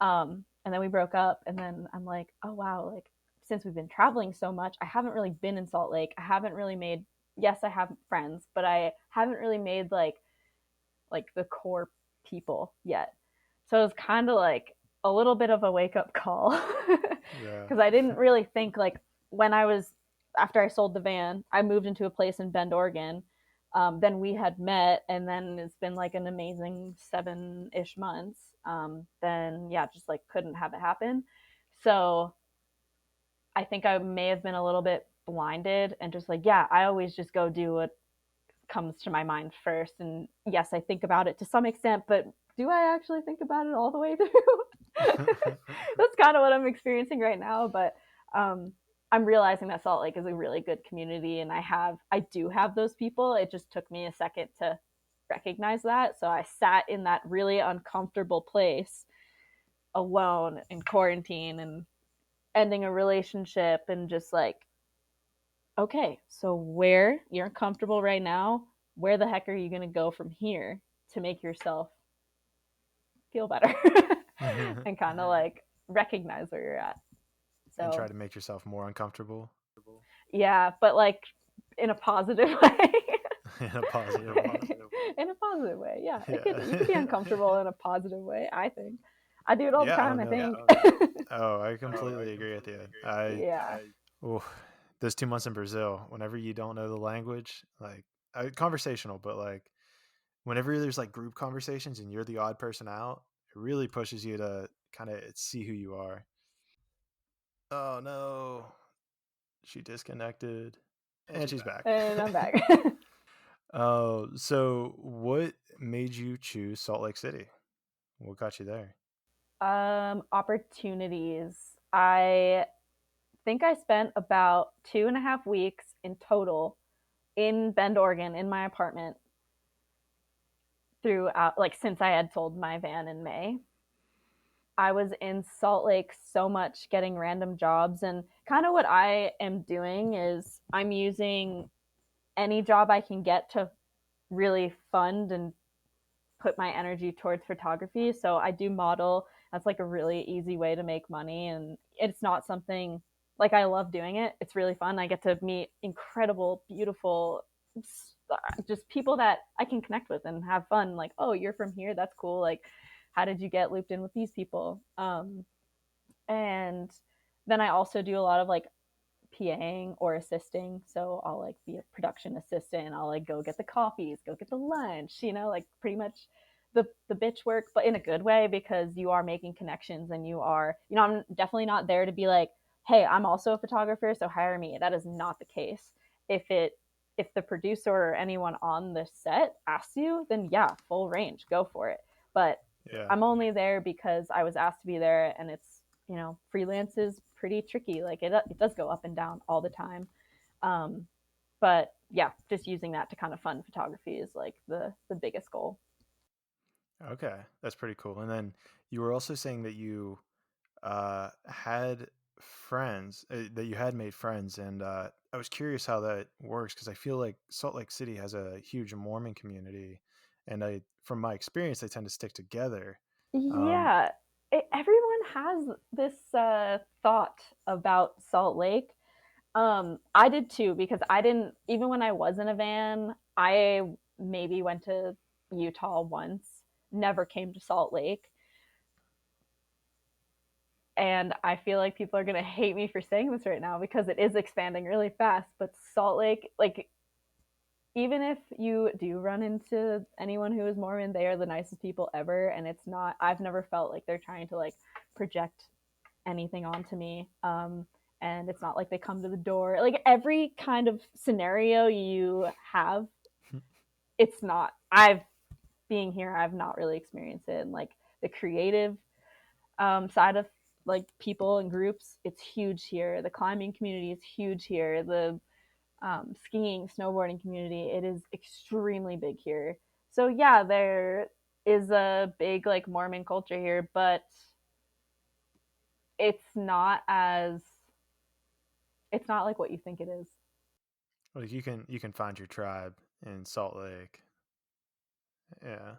And then we broke up, and then I'm like, oh wow, like since we've been traveling so much, I haven't really been in Salt Lake. I haven't really made, yes, I have friends, but I haven't really made like the core people yet. So it was kind of like a little bit of a wake up call Yeah. because I didn't really think like when I was after I sold the van, I moved into a place in Bend, Oregon. Then we had met, and then it's been like an amazing 7-ish months. Then yeah, just like couldn't have it happen. So I think I may have been a little bit blinded and just like, yeah, I always just go do what comes to my mind first. And yes, I think about it to some extent, but do I actually think about it all the way through? That's kind of what I'm experiencing right now. But I'm realizing that Salt Lake is a really good community, and I do have those people. It just took me a second to recognize that. So I sat in that really uncomfortable place alone in quarantine and ending a relationship and just like, okay, so where you're comfortable right now, where the heck are you going to go from here to make yourself feel better and kind of like recognize where you're at? And try So, to make yourself more uncomfortable yeah, but like in a positive way. in a positive way. In a positive way. Yeah, you could be Yeah. uncomfortable in a positive way, I think. I do it all the Yeah. Oh time, I no. think. Oh, I completely agree with you. Yeah. Oh, those 2 months in Brazil, whenever you don't know the language, like conversational, but like whenever there's like group conversations and you're the odd person out, it really pushes you to kind of see who you are. Oh no, she disconnected, and she's back. And I'm back. Oh, so what made you choose Salt Lake City? What got you there? Opportunities. I think I spent about 2.5 weeks in total in Bend, Oregon, in my apartment throughout, like, since I had sold my van in May. I was in Salt Lake so much getting random jobs. And kind of what I am doing is I'm using any job I can get to really fund and put my energy towards photography. So I do model. That's like a really easy way to make money. And it's not something like I love doing it. It's really fun. I get to meet incredible, beautiful, just people that I can connect with and have fun. Like, oh, you're from here. That's cool. Like, how did you get looped in with these people? And then I also do a lot of like PAing or assisting. So I'll like be a production assistant. I'll like go get the coffees, go get the lunch, like pretty much the bitch work, but in a good way because you are making connections and you are, I'm definitely not there to be like, hey, I'm also a photographer, so hire me. That is not the case. If the producer or anyone on the set asks you, then yeah, full range, go for it. But Yeah. I'm only there because I was asked to be there, and it's, freelance is pretty tricky. Like it does go up and down all the time. Um, but yeah, just using that to kind of fund photography is like the biggest goal. Okay, that's pretty cool. And then you were also saying that you had friends, that you had made friends, and I was curious how that works because I feel like Salt Lake City has a huge Mormon community, and from my experience, they tend to stick together. Um, Yeah, everyone has this thought about Salt Lake. I did too because I didn't, even when I was in a van, I maybe went to Utah once, never came to Salt Lake. And I feel like people are going to hate me for saying this right now because it is expanding really fast. But Salt Lake, like, even if you do run into anyone who is Mormon, they are the nicest people ever. And it's not, I've never felt like they're trying to like project anything onto me. And it's not like they come to the door. Like every kind of scenario you have, it's not, being here, I've not really experienced it. And like the creative side of like people and groups, it's huge here. The climbing community is huge here. The skiing, snowboarding community, it is extremely big here. So yeah, is a big like Mormon culture here, but it's not as it's not like what you think it is. Like you can find your tribe in Salt Lake. Yeah.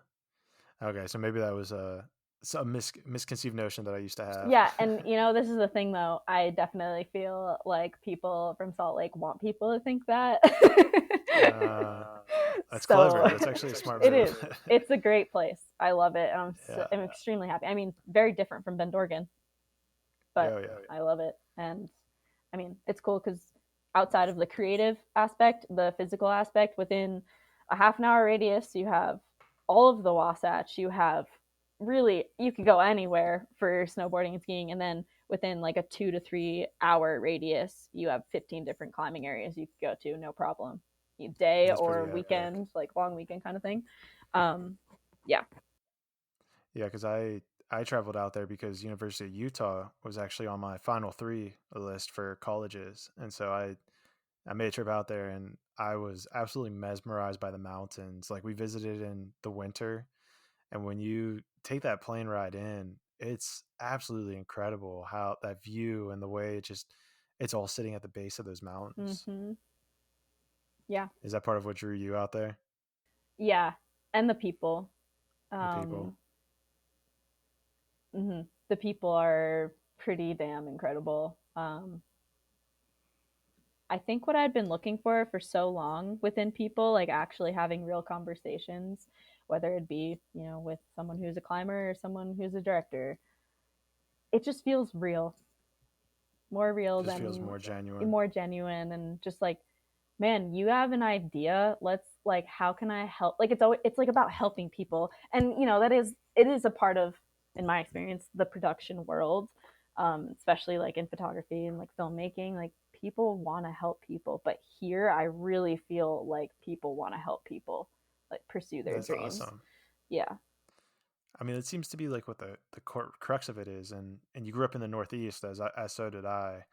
Okay, so maybe that was a misconceived notion that I used to have. Yeah, and this is the thing though. I definitely feel like people from Salt Lake want people to think that. uh, that's clever. So That's actually a smart it move. is. It's a great place. I love it, and Yeah. I'm extremely happy. I mean, very different from Bend, Oregon, but Oh yeah. I love it. And I mean, it's cool because outside of the creative aspect, the physical aspect, within a half an hour radius, you have all of the Wasatch. You have really, you could go anywhere for snowboarding and skiing. And then within like a 2 to 3 hour radius, you have 15 different climbing areas you could go to, no problem. Day That's pretty or epic. weekend, like long weekend kind of thing. Um, yeah, Yeah, because I traveled out there because University of Utah was actually on my final three list for colleges, and so I made a trip out there, and I was absolutely mesmerized by the mountains. Like we visited in the winter, and when you take that plane ride in, it's absolutely incredible how that view and the way it's all sitting at the base of those mountains. mm-hmm. Yeah, Is that part of what drew you out there? yeah, and the people. The people. Um, the people are pretty damn incredible. I think what I'd been looking for so long within people, like actually having real conversations, whether it be, with someone who's a climber or someone who's a director, it just feels real, more real Just feels than more genuine. more genuine and just like, man, you have an idea. Let's like, how can I help? Like, it's like about helping people. And, it is a part of, in my experience, the production world, especially like in photography and like filmmaking, like people want to help people. But here I really feel like people want to help people like pursue their That's dreams. awesome. Yeah. I mean, it seems to be like what the crux of it is, and you grew up in the Northeast, as so did I,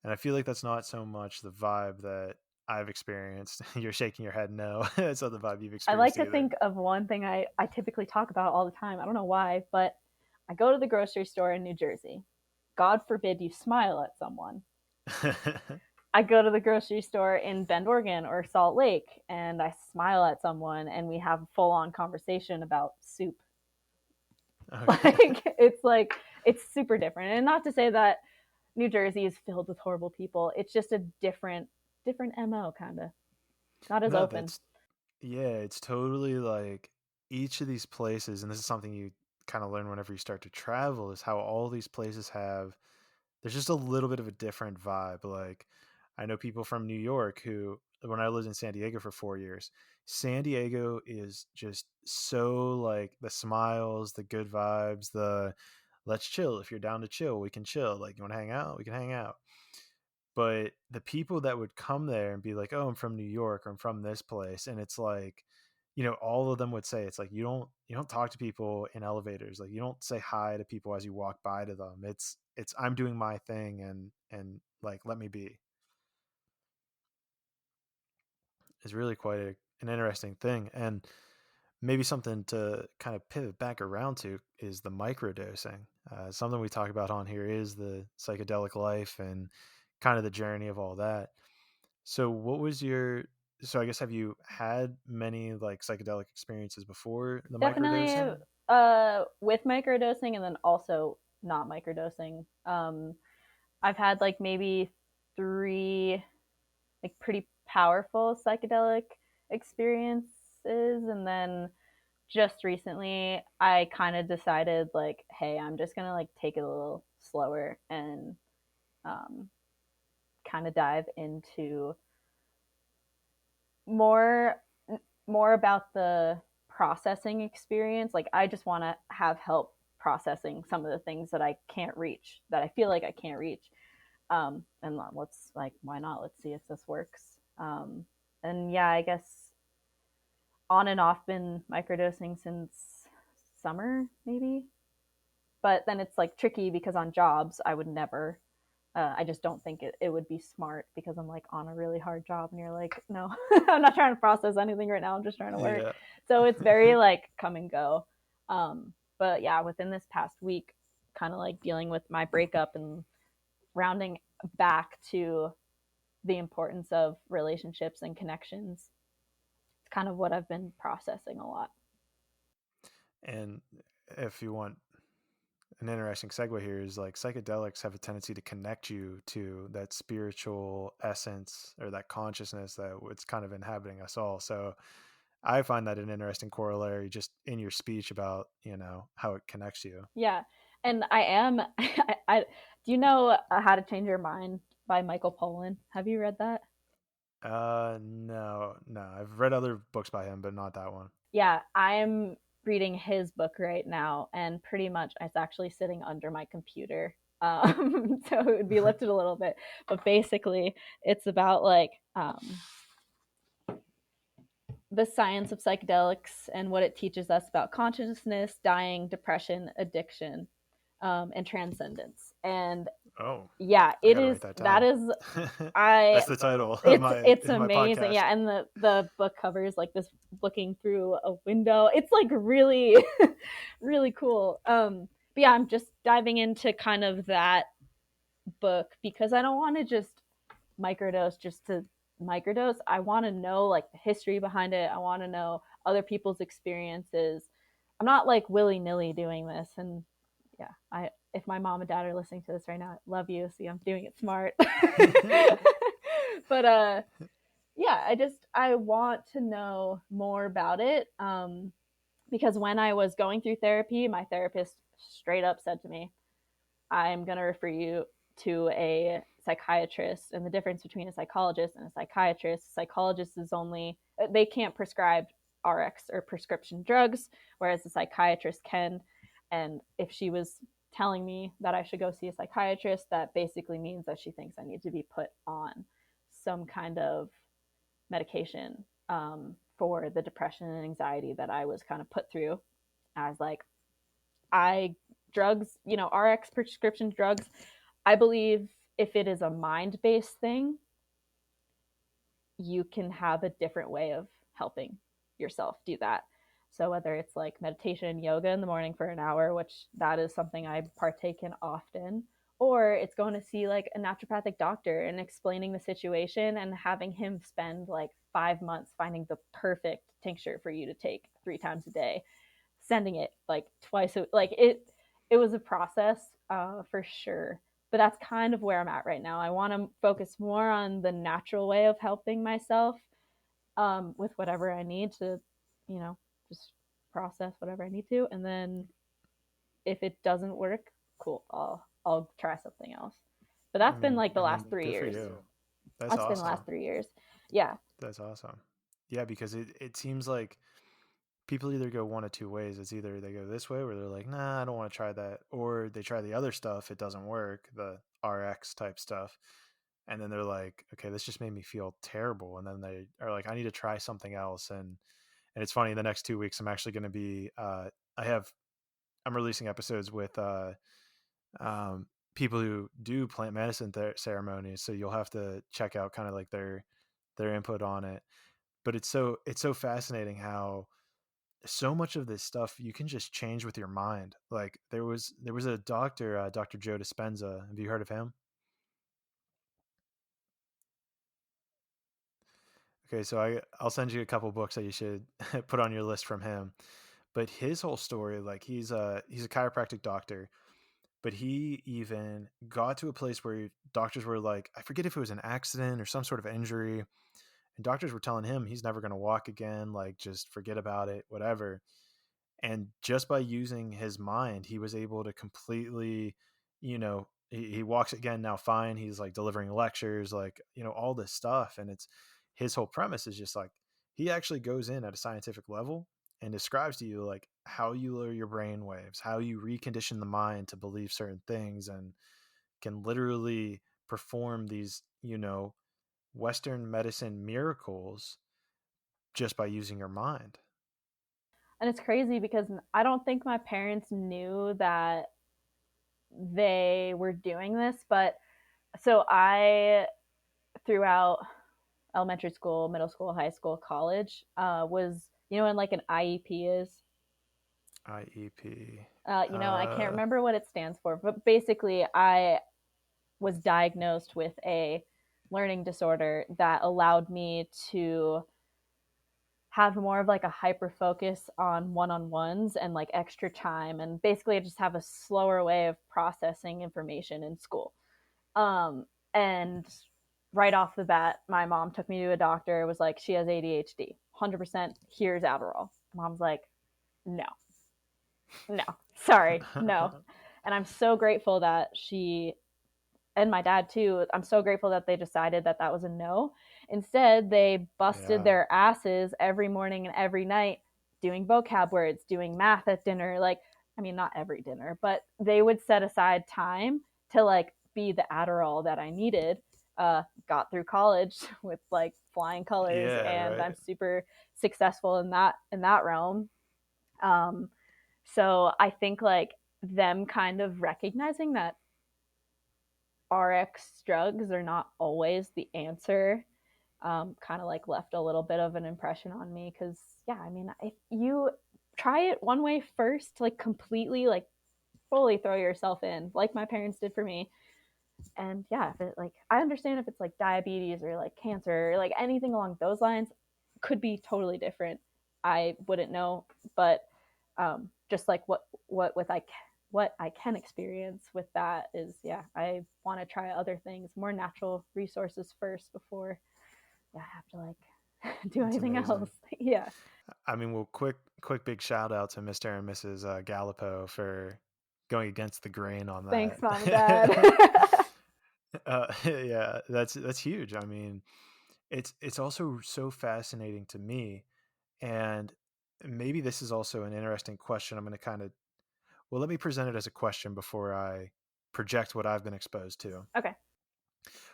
and I feel like that's not so much the vibe that I've experienced. You're shaking your head, no, that's not the vibe you've I like experienced to either. think of one thing I typically talk about all the time. I don't know why, but I go to the grocery store in New Jersey. God forbid you smile at someone. I go to the grocery store in Bend, Oregon or Salt Lake and I smile at someone and we have a full on conversation about soup. Okay. Like it's super different. And not to say that New Jersey is filled with horrible people. It's just a different MO kind of. Not as No, open. that's yeah, it's totally like each of these places, and this is something you kind of learn whenever you start to travel, is how all these places have there's just a little bit of a different vibe. Like I know people from New York who when I lived in San Diego for 4 years, San Diego is just so like the smiles, the good vibes, the let's chill. If you're down to chill, we can chill. Like you want to hang out, we can hang out. But the people that would come there and be like, "Oh, I'm from New York or I'm from this place." And it's like, all of them would say it's like you don't talk to people in elevators. Like you don't say hi to people as you walk by to them. It's I'm doing my thing and like let me be. Is really quite an interesting thing. And maybe something to kind of pivot back around to is the microdosing. Something we talk about on here is the psychedelic life and kind of the journey of all that. So what was your so I guess have you had many like psychedelic experiences before the Definitely microdosing? with microdosing and then also not microdosing. I've had like maybe three like pretty powerful psychedelic experiences and then just recently I kind of decided like, hey, I'm just gonna like take it a little slower and um, kind of dive into more more about the processing experience. Like I just want to have help processing some of the things that I can't reach, that I feel like I can't reach. And let's like, why not? Let's see if this works. And yeah, I guess on and off been microdosing since summer, maybe. But then it's like tricky because on jobs, I would never. I just don't think it would be smart because I'm like on a really hard job and you're like, no, I'm not trying to process anything right now. I'm just trying to work. Yeah. So it's very like come and go. But yeah, within this past week, kind of like dealing with my breakup and rounding back to the importance of relationships and connections, it's kind of what I've been processing a lot. And if you want an interesting segue here, is like psychedelics have a tendency to connect you to that spiritual essence or that consciousness that it's kind of inhabiting us all. So I find that an interesting corollary just in your speech about, how it connects you. Yeah. And I am, do you know How to Change Your Mind by Michael Pollan? Have you read that? No, no. I've read other books by him, but not that one. Yeah, I'm reading his book right now, and pretty much it's actually sitting under my computer. So it would be lifted a little bit, but basically, it's about like the science of psychedelics and what it teaches us about consciousness, dying, depression, addiction, and transcendence. And Oh, yeah, I it gotta is. write that That down. is I That's the title of it's my amazing. podcast. Yeah, and the book covers like this looking through a window. It's like really really cool. But yeah, I'm just diving into kind of that book because I don't want to just to microdose. I want to know like the history behind it. I want to know other people's experiences. I'm not like willy-nilly doing this. And yeah, I if my mom and dad are listening to this right now, I love you. See, I'm doing it smart. But yeah, I want to know more about it. Because when I was going through therapy, my therapist straight up said to me, I'm going to refer you to a psychiatrist. And the difference between a psychologist and a psychologist is only, they can't prescribe RX or prescription drugs, whereas a psychiatrist can. And if she was telling me that I should go see a psychiatrist, that basically means that she thinks I need to be put on some kind of medication for the depression and anxiety that I was kind of put through. I was like, I drugs, RX prescription drugs, I believe if it is a mind based thing, you can have a different way of helping yourself do that. So whether it's like meditation and yoga in the morning for an hour, which that is something I partake in often, or it's going to see like a naturopathic doctor and explaining the situation and having him spend like 5 months finding the perfect tincture for you to take 3 times a day, sending it like twice like it was a process for sure, but that's kind of where I'm at right now. I want to focus more on the natural way of helping myself with whatever I need to, you know, just process whatever I need to, and then if it doesn't work, cool, I'll try something else. But I that's been mean, like the last three good for years. you. That's That's been the awesome. last 3 years. Yeah. That's awesome. Yeah, because it seems like people either go one of two ways. It's either they go this way where they're like, nah, I don't want to try that, or they try the other stuff, it doesn't work, the RX type stuff, and then they're like, okay, this just made me feel terrible, and then they are like, I need to try something else. And it's funny, the next 2 weeks I'm actually going to be I have I'm releasing episodes with um, people who do plant medicine ceremonies, so you'll have to check out kind of like their input on it. But it's so fascinating how so much of this stuff you can just change with your mind. Like there was a doctor, Dr. Joe Dispenza. Have you heard of him? Okay, so I'll send you a couple books that you should put on your list from him. But his whole story, like he's a chiropractic doctor, but he even got to a place where doctors were like, I forget if it was an accident or some sort of injury, and doctors were telling him he's never going to walk again, like just forget about it, whatever. And just by using his mind, he was able to completely, he walks again now fine. He's like delivering lectures, like, all this stuff. And it's his whole premise is just like he actually goes in at a scientific level and describes to you like how you lower your brain waves, how you recondition the mind to believe certain things, and can literally perform these, Western medicine miracles just by using your mind. And it's crazy because I don't think my parents knew that they were doing this, but so I throughout elementary school, middle school, high school, college, was in like an IEP is. IEP. I can't Uh, remember what it stands for, but basically, I was diagnosed with a learning disorder that allowed me to have more of like a hyper focus on one-on-ones and like extra time, and basically I just have a slower way of processing information in school. And right off the bat, my mom took me to a doctor, was like, she has ADHD, 100%, here's Adderall. Mom's like, no, no, sorry, no. And I'm so grateful that she, and my dad too, I'm so grateful that they decided that that was a no. Instead, they busted yeah, their asses every morning and every night doing vocab words, doing math at dinner. Like, I mean, not every dinner, but they would set aside time to like be the Adderall that I needed. Got through college with like flying colors, yeah, and I'm right. super successful in that realm. Um, so I think like them kind of recognizing that RX drugs are not always the answer, kind of like left a little bit of an impression on me. Because yeah, I mean, if you try it one way first, like completely, like fully throw yourself in, like my parents did for me. And yeah, if it like, I understand if it's like diabetes or like cancer or like anything along those lines, could be totally different. I wouldn't know, but just like what I can experience with that is, yeah, I want to try other things, more natural resources first before, yeah, I have to like do It's anything else. amazing. Yeah. I mean, well, quick, big shout out to Mr. and Mrs. Galipo for going against the grain on Thanks, mom and dad. that. Yeah, that's huge. I mean, it's also so fascinating to me, and maybe this is also an interesting question. I'm going to kind of, well, let me present it as a question before I project what I've been exposed to. Okay.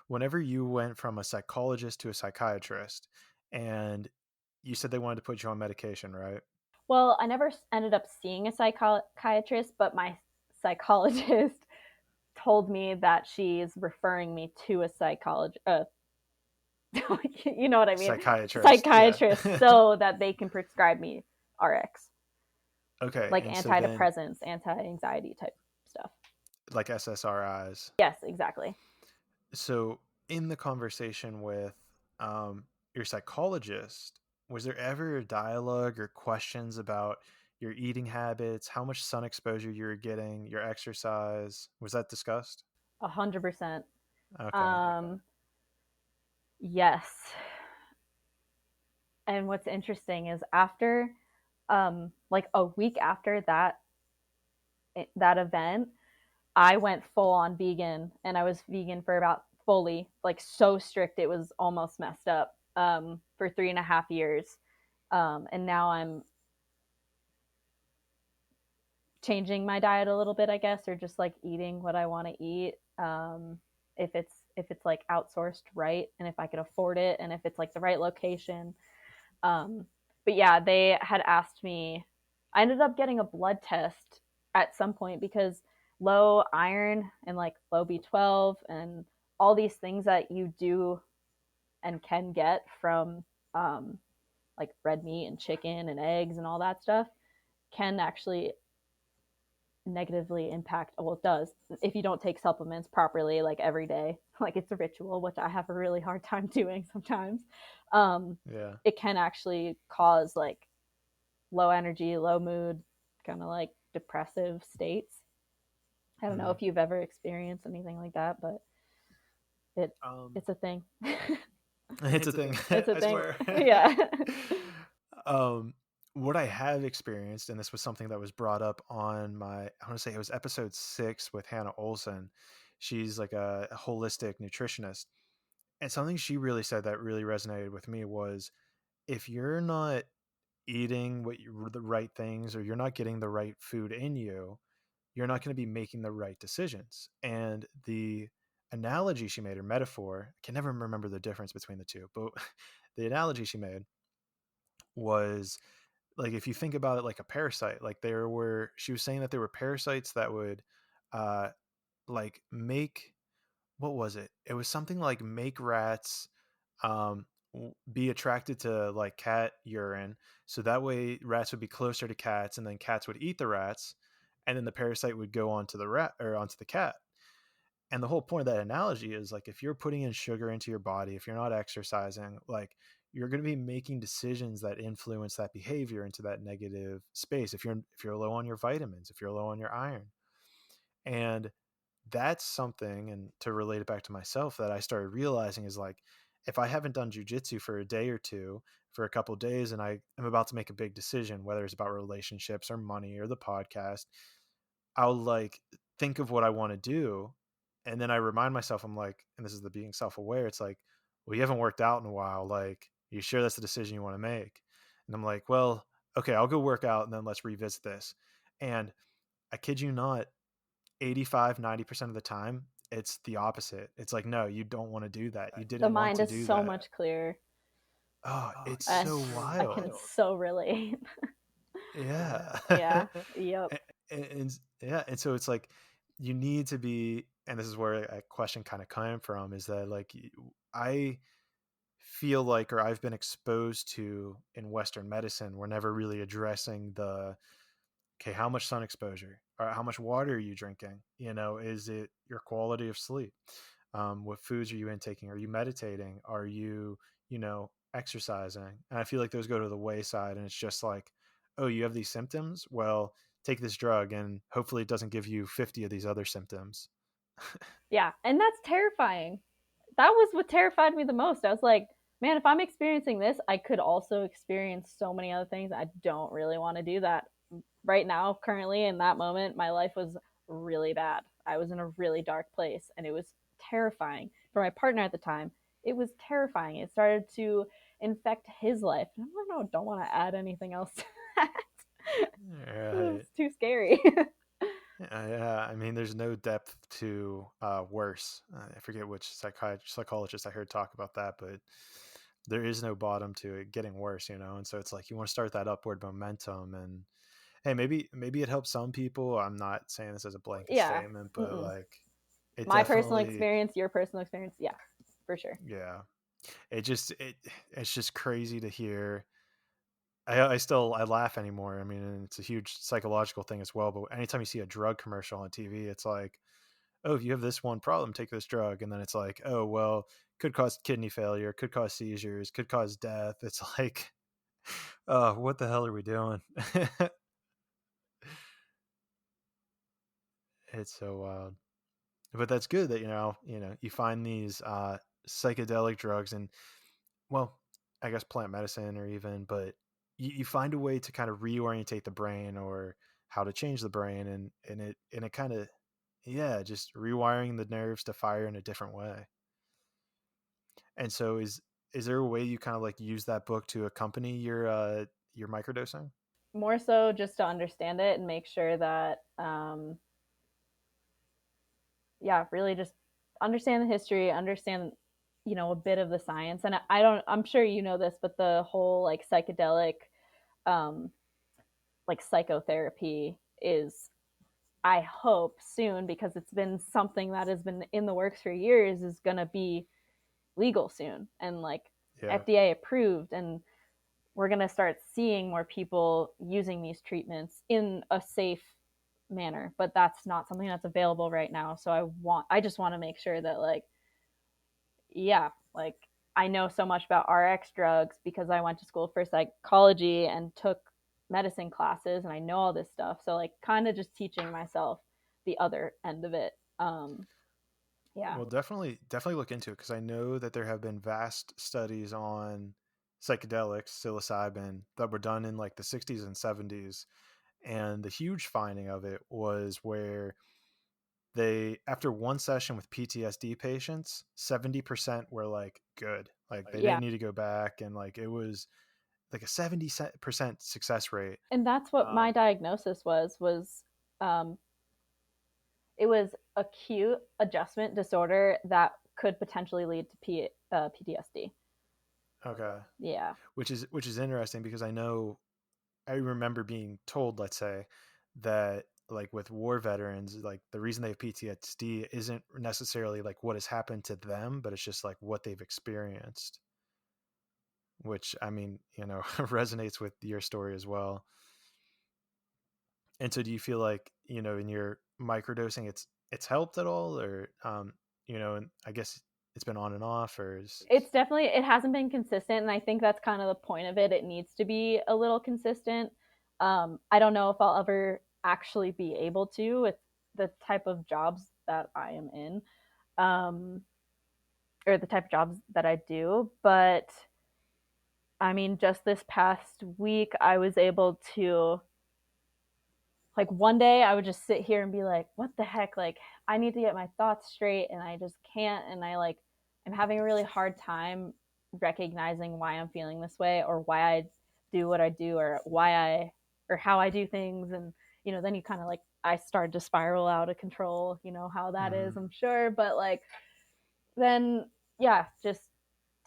Whenever you went from a psychologist to a psychiatrist, and you said they wanted to put you on medication, right? Well, I never ended up seeing a psychiatrist, but my psychologist told me that she's referring me to a psychologist, you know what I mean, Psychiatrist, yeah. psychiatrist, so that they can prescribe me RX, Okay, like and so then antidepressants, anti-anxiety type stuff. like SSRIs. Yes, exactly. So in the conversation with your psychologist, was there ever a dialogue or questions about your eating habits, how much sun exposure you were getting, your exercise? Was that discussed? 100%. Okay. Um, yes. And what's interesting is after, like a week after that event, I went full on vegan, and I was vegan for about fully, like so strict it was almost messed up, for 3.5 years. And now I'm changing my diet a little bit, I guess, or just like eating what I want to eat. If it's like outsourced right, and if I could afford it, and if it's like the right location. Um, but yeah, they had asked me. I ended up getting a blood test at some point because low iron and like low B12 and all these things that you do and can get from, um, like red meat and chicken and eggs and all that stuff can actually negatively impact, well, it does, if you don't take supplements properly like every day, like it's a ritual, which I have a really hard time doing sometimes. um Yeah. it can actually cause like low energy, low mood, kind of like depressive states. I don't know Hmm. if you've ever experienced anything like that, but it Um, it's a thing. it's a thing. It's a I thing. swear. Yeah. um, what I have experienced, and this was something that was brought up on I want to say it was episode 6 with Hannah Olson. She's like a holistic nutritionist. And something she really said that really resonated with me was if you're not eating the right things or you're not getting the right food in you, you're not going to be making the right decisions. And the analogy she made, or metaphor, I can never remember the difference between the two, but the analogy she made was like if you think about it like a parasite, like she was saying that there were parasites that would uh make, what was it? It was something like make rats be attracted to like cat urine, so that way rats would be closer to cats, and then cats would eat the rats, and then the parasite would go onto the rat or onto the cat. And the whole point of that analogy is like if you're putting in sugar into your body, if you're not exercising, like you're going to be making decisions that influence that behavior into that negative space. If you're low on your vitamins, if you're low on your iron, and that's something, and to relate it back to myself, that I started realizing is like if I haven't done jujitsu for a day or two, for a couple of days, and I am about to make a big decision, whether it's about relationships or money or the podcast, I'll like think of what I want to do. And then I remind myself, I'm like, and this is the being self aware. It's like, well, you haven't worked out in a while. Like, you sure that's the decision you want to make? And I'm like, well, okay, I'll go work out and then let's revisit this. And I kid you not, 85, 90% of the time, it's the opposite. It's like, no, you don't want to do that. You The didn't want mind to is do so that. much clearer. Oh, it's And so I can wild. so relate. Yeah. Yeah. Yep. And yeah, and so it's like you need to be, and this is where a question kind of came from, is that like I feel like, or I've been exposed to in Western medicine, we're never really addressing the, okay, how much sun exposure or how much water are you drinking, is it your quality of sleep, what foods are you intaking, are you meditating, are you exercising? And I feel like those go to the wayside, and it's just like, oh, you have these symptoms, well, take this drug and hopefully it doesn't give you 50 of these other symptoms. Yeah. And that's terrifying. That was what terrified me the most. I was like, man, if I'm experiencing this, I could also experience so many other things. I don't really want to do that. Right now, currently, in that moment, my life was really bad. I was in a really dark place, and it was terrifying. For my partner at the time, it was terrifying. It started to infect his life. And I'm like, no, don't want to add anything else to that. It was Right. too scary. Yeah, I mean, there's no depth to worse. I forget which psychologist I heard talk about that, but there is no bottom to it getting worse, And so it's like you want to start that upward momentum, and hey, maybe it helps some people. I'm not saying this as a blanket Yeah. statement, but Mm-mm. like it My personal definitely, experience, your personal experience, yeah, for sure. yeah, it's just crazy to hear. I laugh anymore. I mean, and it's a huge psychological thing as well. But anytime you see a drug commercial on TV, it's like, oh, if you have this one problem, take this drug. And then it's like, oh, well, could cause kidney failure, could cause seizures, could cause death. It's like, oh, what the hell are we doing? It's so wild. But that's good that, you find these psychedelic drugs, and, well, I guess plant medicine, or even, but you find a way to kind of reorientate the brain, or how to change the brain, and it kind of, yeah, just rewiring the nerves to fire in a different way. And so is there a way you kind of like use that book to accompany your microdosing? More so just to understand it and make sure that, yeah, really just understand the history, understand, a bit of the science. And I don't, I'm sure you know this, but the whole like psychedelic, um, like psychotherapy is, I hope soon, because it's been something that has been in the works for years, is going to be legal soon and like Yeah. FDA approved. And we're going to start seeing more people using these treatments in a safe manner, but that's not something that's available right now. So I just want to make sure that, like, yeah, like, I know so much about RX drugs because I went to school for psychology and took medicine classes, and I know all this stuff. So like kind of just teaching myself the other end of it. Yeah. Well, definitely look into it, because I know that there have been vast studies on psychedelics, psilocybin, that were done in like the 60s and 70s, and the huge finding of it was where they, after one session with PTSD patients, 70% were like good, like they Yeah. didn't need to go back, and like it was like a 70% success rate. And that's what my diagnosis was um it was acute adjustment disorder that could potentially lead to PTSD. Okay. Yeah. Which is interesting, because I remember being told, let's say, that like with war veterans, like the reason they have PTSD isn't necessarily like what has happened to them, but it's just like what they've experienced. which I mean, resonates with your story as well. And so do you feel like, in your microdosing it's helped at all, or and I guess it's been on and off, or is It's definitely, it hasn't been consistent, and I think that's kind of the point of it. It needs to be a little consistent. I don't know if I'll ever actually be able to with the type of jobs that I am in, um, or the type of jobs that I do. But I mean, just this past week, I was able to, like, one day I would just sit here and be like, what the heck? Like, I need to get my thoughts straight, and I just can't. And I'm having a really hard time recognizing why I'm feeling this way, or why I do what I do, or or how I do things. And, then you kind of like, I started to spiral out of control, how that is, Mhm. I'm sure. But like, then, yeah, just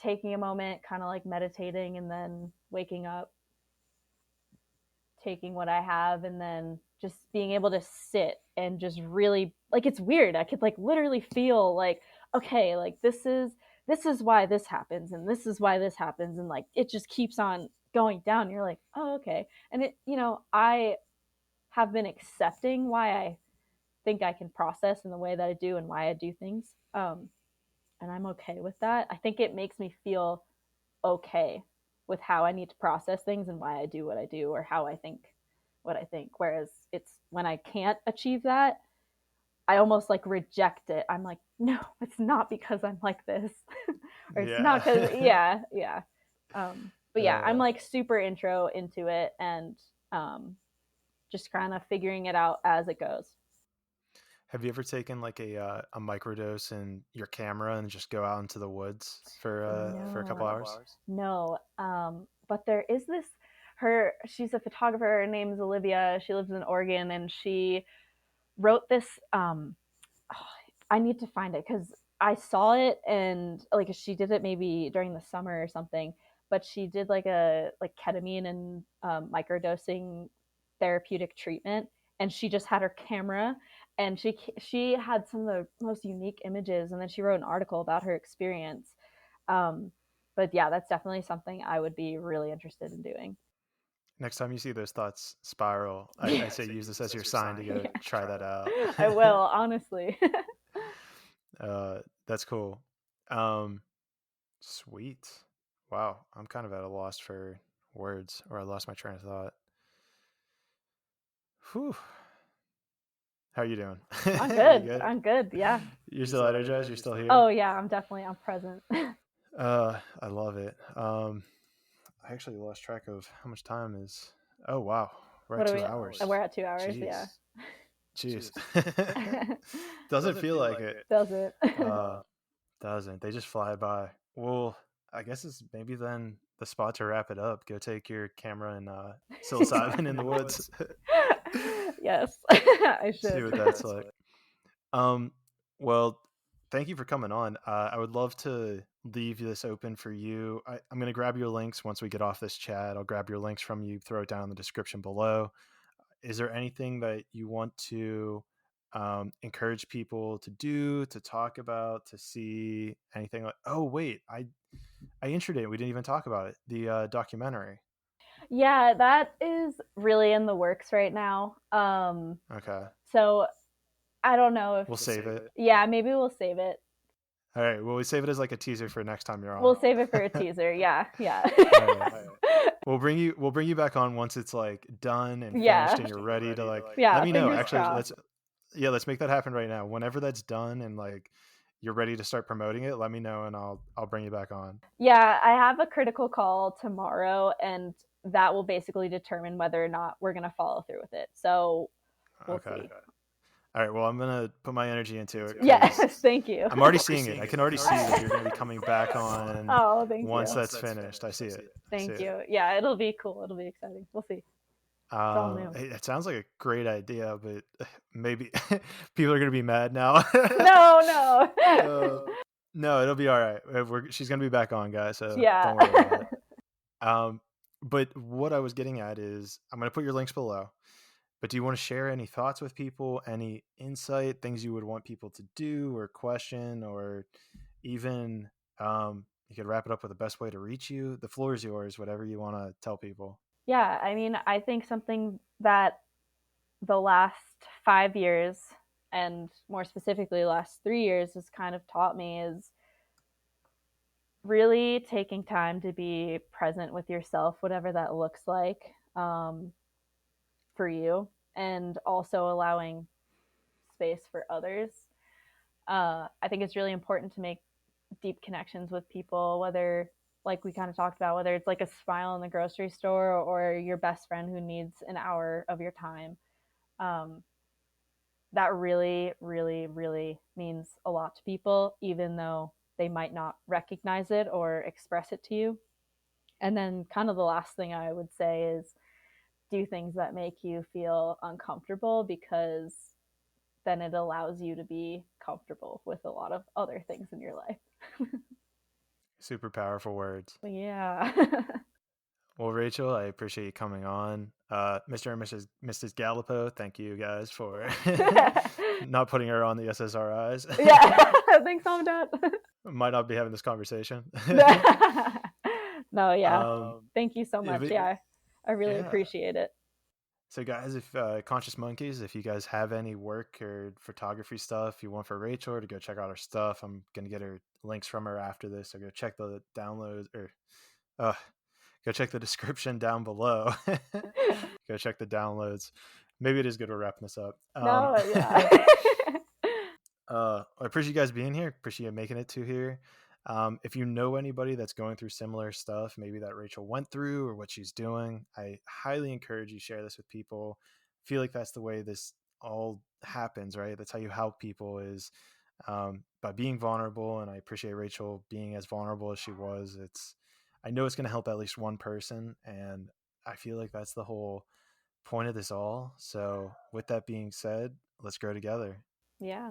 taking a moment, kind of like meditating, and then waking up, taking what I have, and then just being able to sit and just really, like, it's weird. I could like literally feel like, okay, like this is why this happens, and this is why this happens, and like it just keeps on going down. You're like, oh, okay. And I have been accepting why I think I can process in the way that I do, and why I do things. And I'm okay with that. I think it makes me feel okay with how I need to process things, and why I do what I do, or how I think what I think. Whereas it's when I can't achieve that, I almost like reject it. I'm like, no, it's not because I'm like this, or it's not Yeah. because, yeah, yeah. But yeah, I'm uh, like super intro into it, and um, just kind of figuring it out as it goes. have you ever taken like a microdose in your camera and just go out into the woods for a couple No, hours? no. But there is this. She's a photographer. Her name's Olivia. She lives in Oregon, and she wrote this. Oh, I need to find it because I saw it, and like she did it maybe during the summer or something. But she did like a like ketamine and microdosing therapeutic treatment, and she just had her camera, and she had some of the most unique images, and then she wrote an article about her experience. Um, but yeah, that's definitely something I would be really interested in doing. Next time you see those thoughts spiral, Yeah, I say use this as your sign to go try that out. I will, honestly. That's cool. Um, Sweet. Wow, I'm kind of at a loss for words, or I lost my train of thought. Whew. How are you doing? I'm You good. good? I'm good. Yeah. You're still energized? You're still here? Oh yeah, I'm present. I love it. I actually lost track of how much time is. Oh wow, we're at What are two we at? hours. We're at 2 hours. Yeah. Jeez, jeez. Doesn't feel like it. Does it? Uh, doesn't. They just fly by. Well, I guess it's maybe then the spot to wrap it up. Go take your camera and psilocybin in the woods. Yes, I See should. what that's like. Um, well, thank you for coming on. I would love to leave this open for you. I'm going to grab your links once we get off this chat. I'll grab your links from you, throw it down in the description below. Is there anything that you want to encourage people to do, to talk about, to see anything like? Oh, wait, I introed it. We didn't even talk about it. The documentary. Yeah, that is really in the works right now. Okay, So I don't know if, we'll save it. yeah, maybe we'll save it. All right. Well, we save it as like a teaser for next time you're on. We'll save it for a teaser. Yeah, yeah. All right. We'll bring you back on once it's like done and Yeah. finished and you're ready to like Yeah, let me know. fingers Actually, crossed. let's make that happen right now. Whenever that's done and like you're ready to start promoting it, let me know and I'll bring you back on. Yeah, I have a critical call tomorrow, and that will basically determine whether or not we're going to follow through with it. So we'll Okay. see. All right. Well, I'm gonna put my energy into it Yes, because thank you. I'm already seeing it. I can already see that you're gonna be coming back on Oh, thank once you. that's finished. I see it. I see Thank it. you. Yeah, it'll be cool. It'll be exciting. We'll see. It's all new. It sounds like a great idea, but maybe people are gonna be mad now. No, no. No, it'll be all right. She's gonna be back on, guys. So Yeah. don't worry about it. But what I was getting at is, I'm gonna put your links below. But do you want to share any thoughts with people, any insight, things you would want people to do or question, or even you could wrap it up with the best way to reach you. The floor is yours, whatever you want to tell people. Yeah, I mean, I think something that the last 5 years, and more specifically, the last 3 years, has kind of taught me is really taking time to be present with yourself, whatever that looks like for you, and also allowing space for others. I think it's really important to make deep connections with people, whether, like we kind of talked about, whether it's like a smile in the grocery store or your best friend who needs an hour of your time. Um, that really, really, really means a lot to people, even though they might not recognize it or express it to you. And then, kind of, the last thing I would say is do things that make you feel uncomfortable, because then it allows you to be comfortable with a lot of other things in your life. Super powerful words. Yeah. Well, Rachel, I appreciate you coming on. Mr. and Mrs. Galipo, thank you guys for not putting her on the SSRIs. Yeah. Thanks, Mom and Dad. Might not be having this conversation. No, yeah. Thank you so If much. it, Yeah. I really yeah. appreciate it. So, guys, if Conscious Monkeys, if you guys have any work or photography stuff you want for Rachel, or to go check out her stuff, I'm gonna get her links from her after this. So go check the downloads, or uh, go check the description down below. Go check the downloads. Maybe it is good we're wrapping this up. No, yeah. I appreciate you guys being here. Appreciate you making it to here. If you know anybody that's going through similar stuff, maybe that Rachel went through or what she's doing, I highly encourage you share this with people. I feel like that's the way this all happens, right? That's how you help people, is by being vulnerable. And I appreciate Rachel being as vulnerable as she was. I know it's going to help at least one person, and I feel like that's the whole point of this all. So with that being said, let's grow together. Yeah.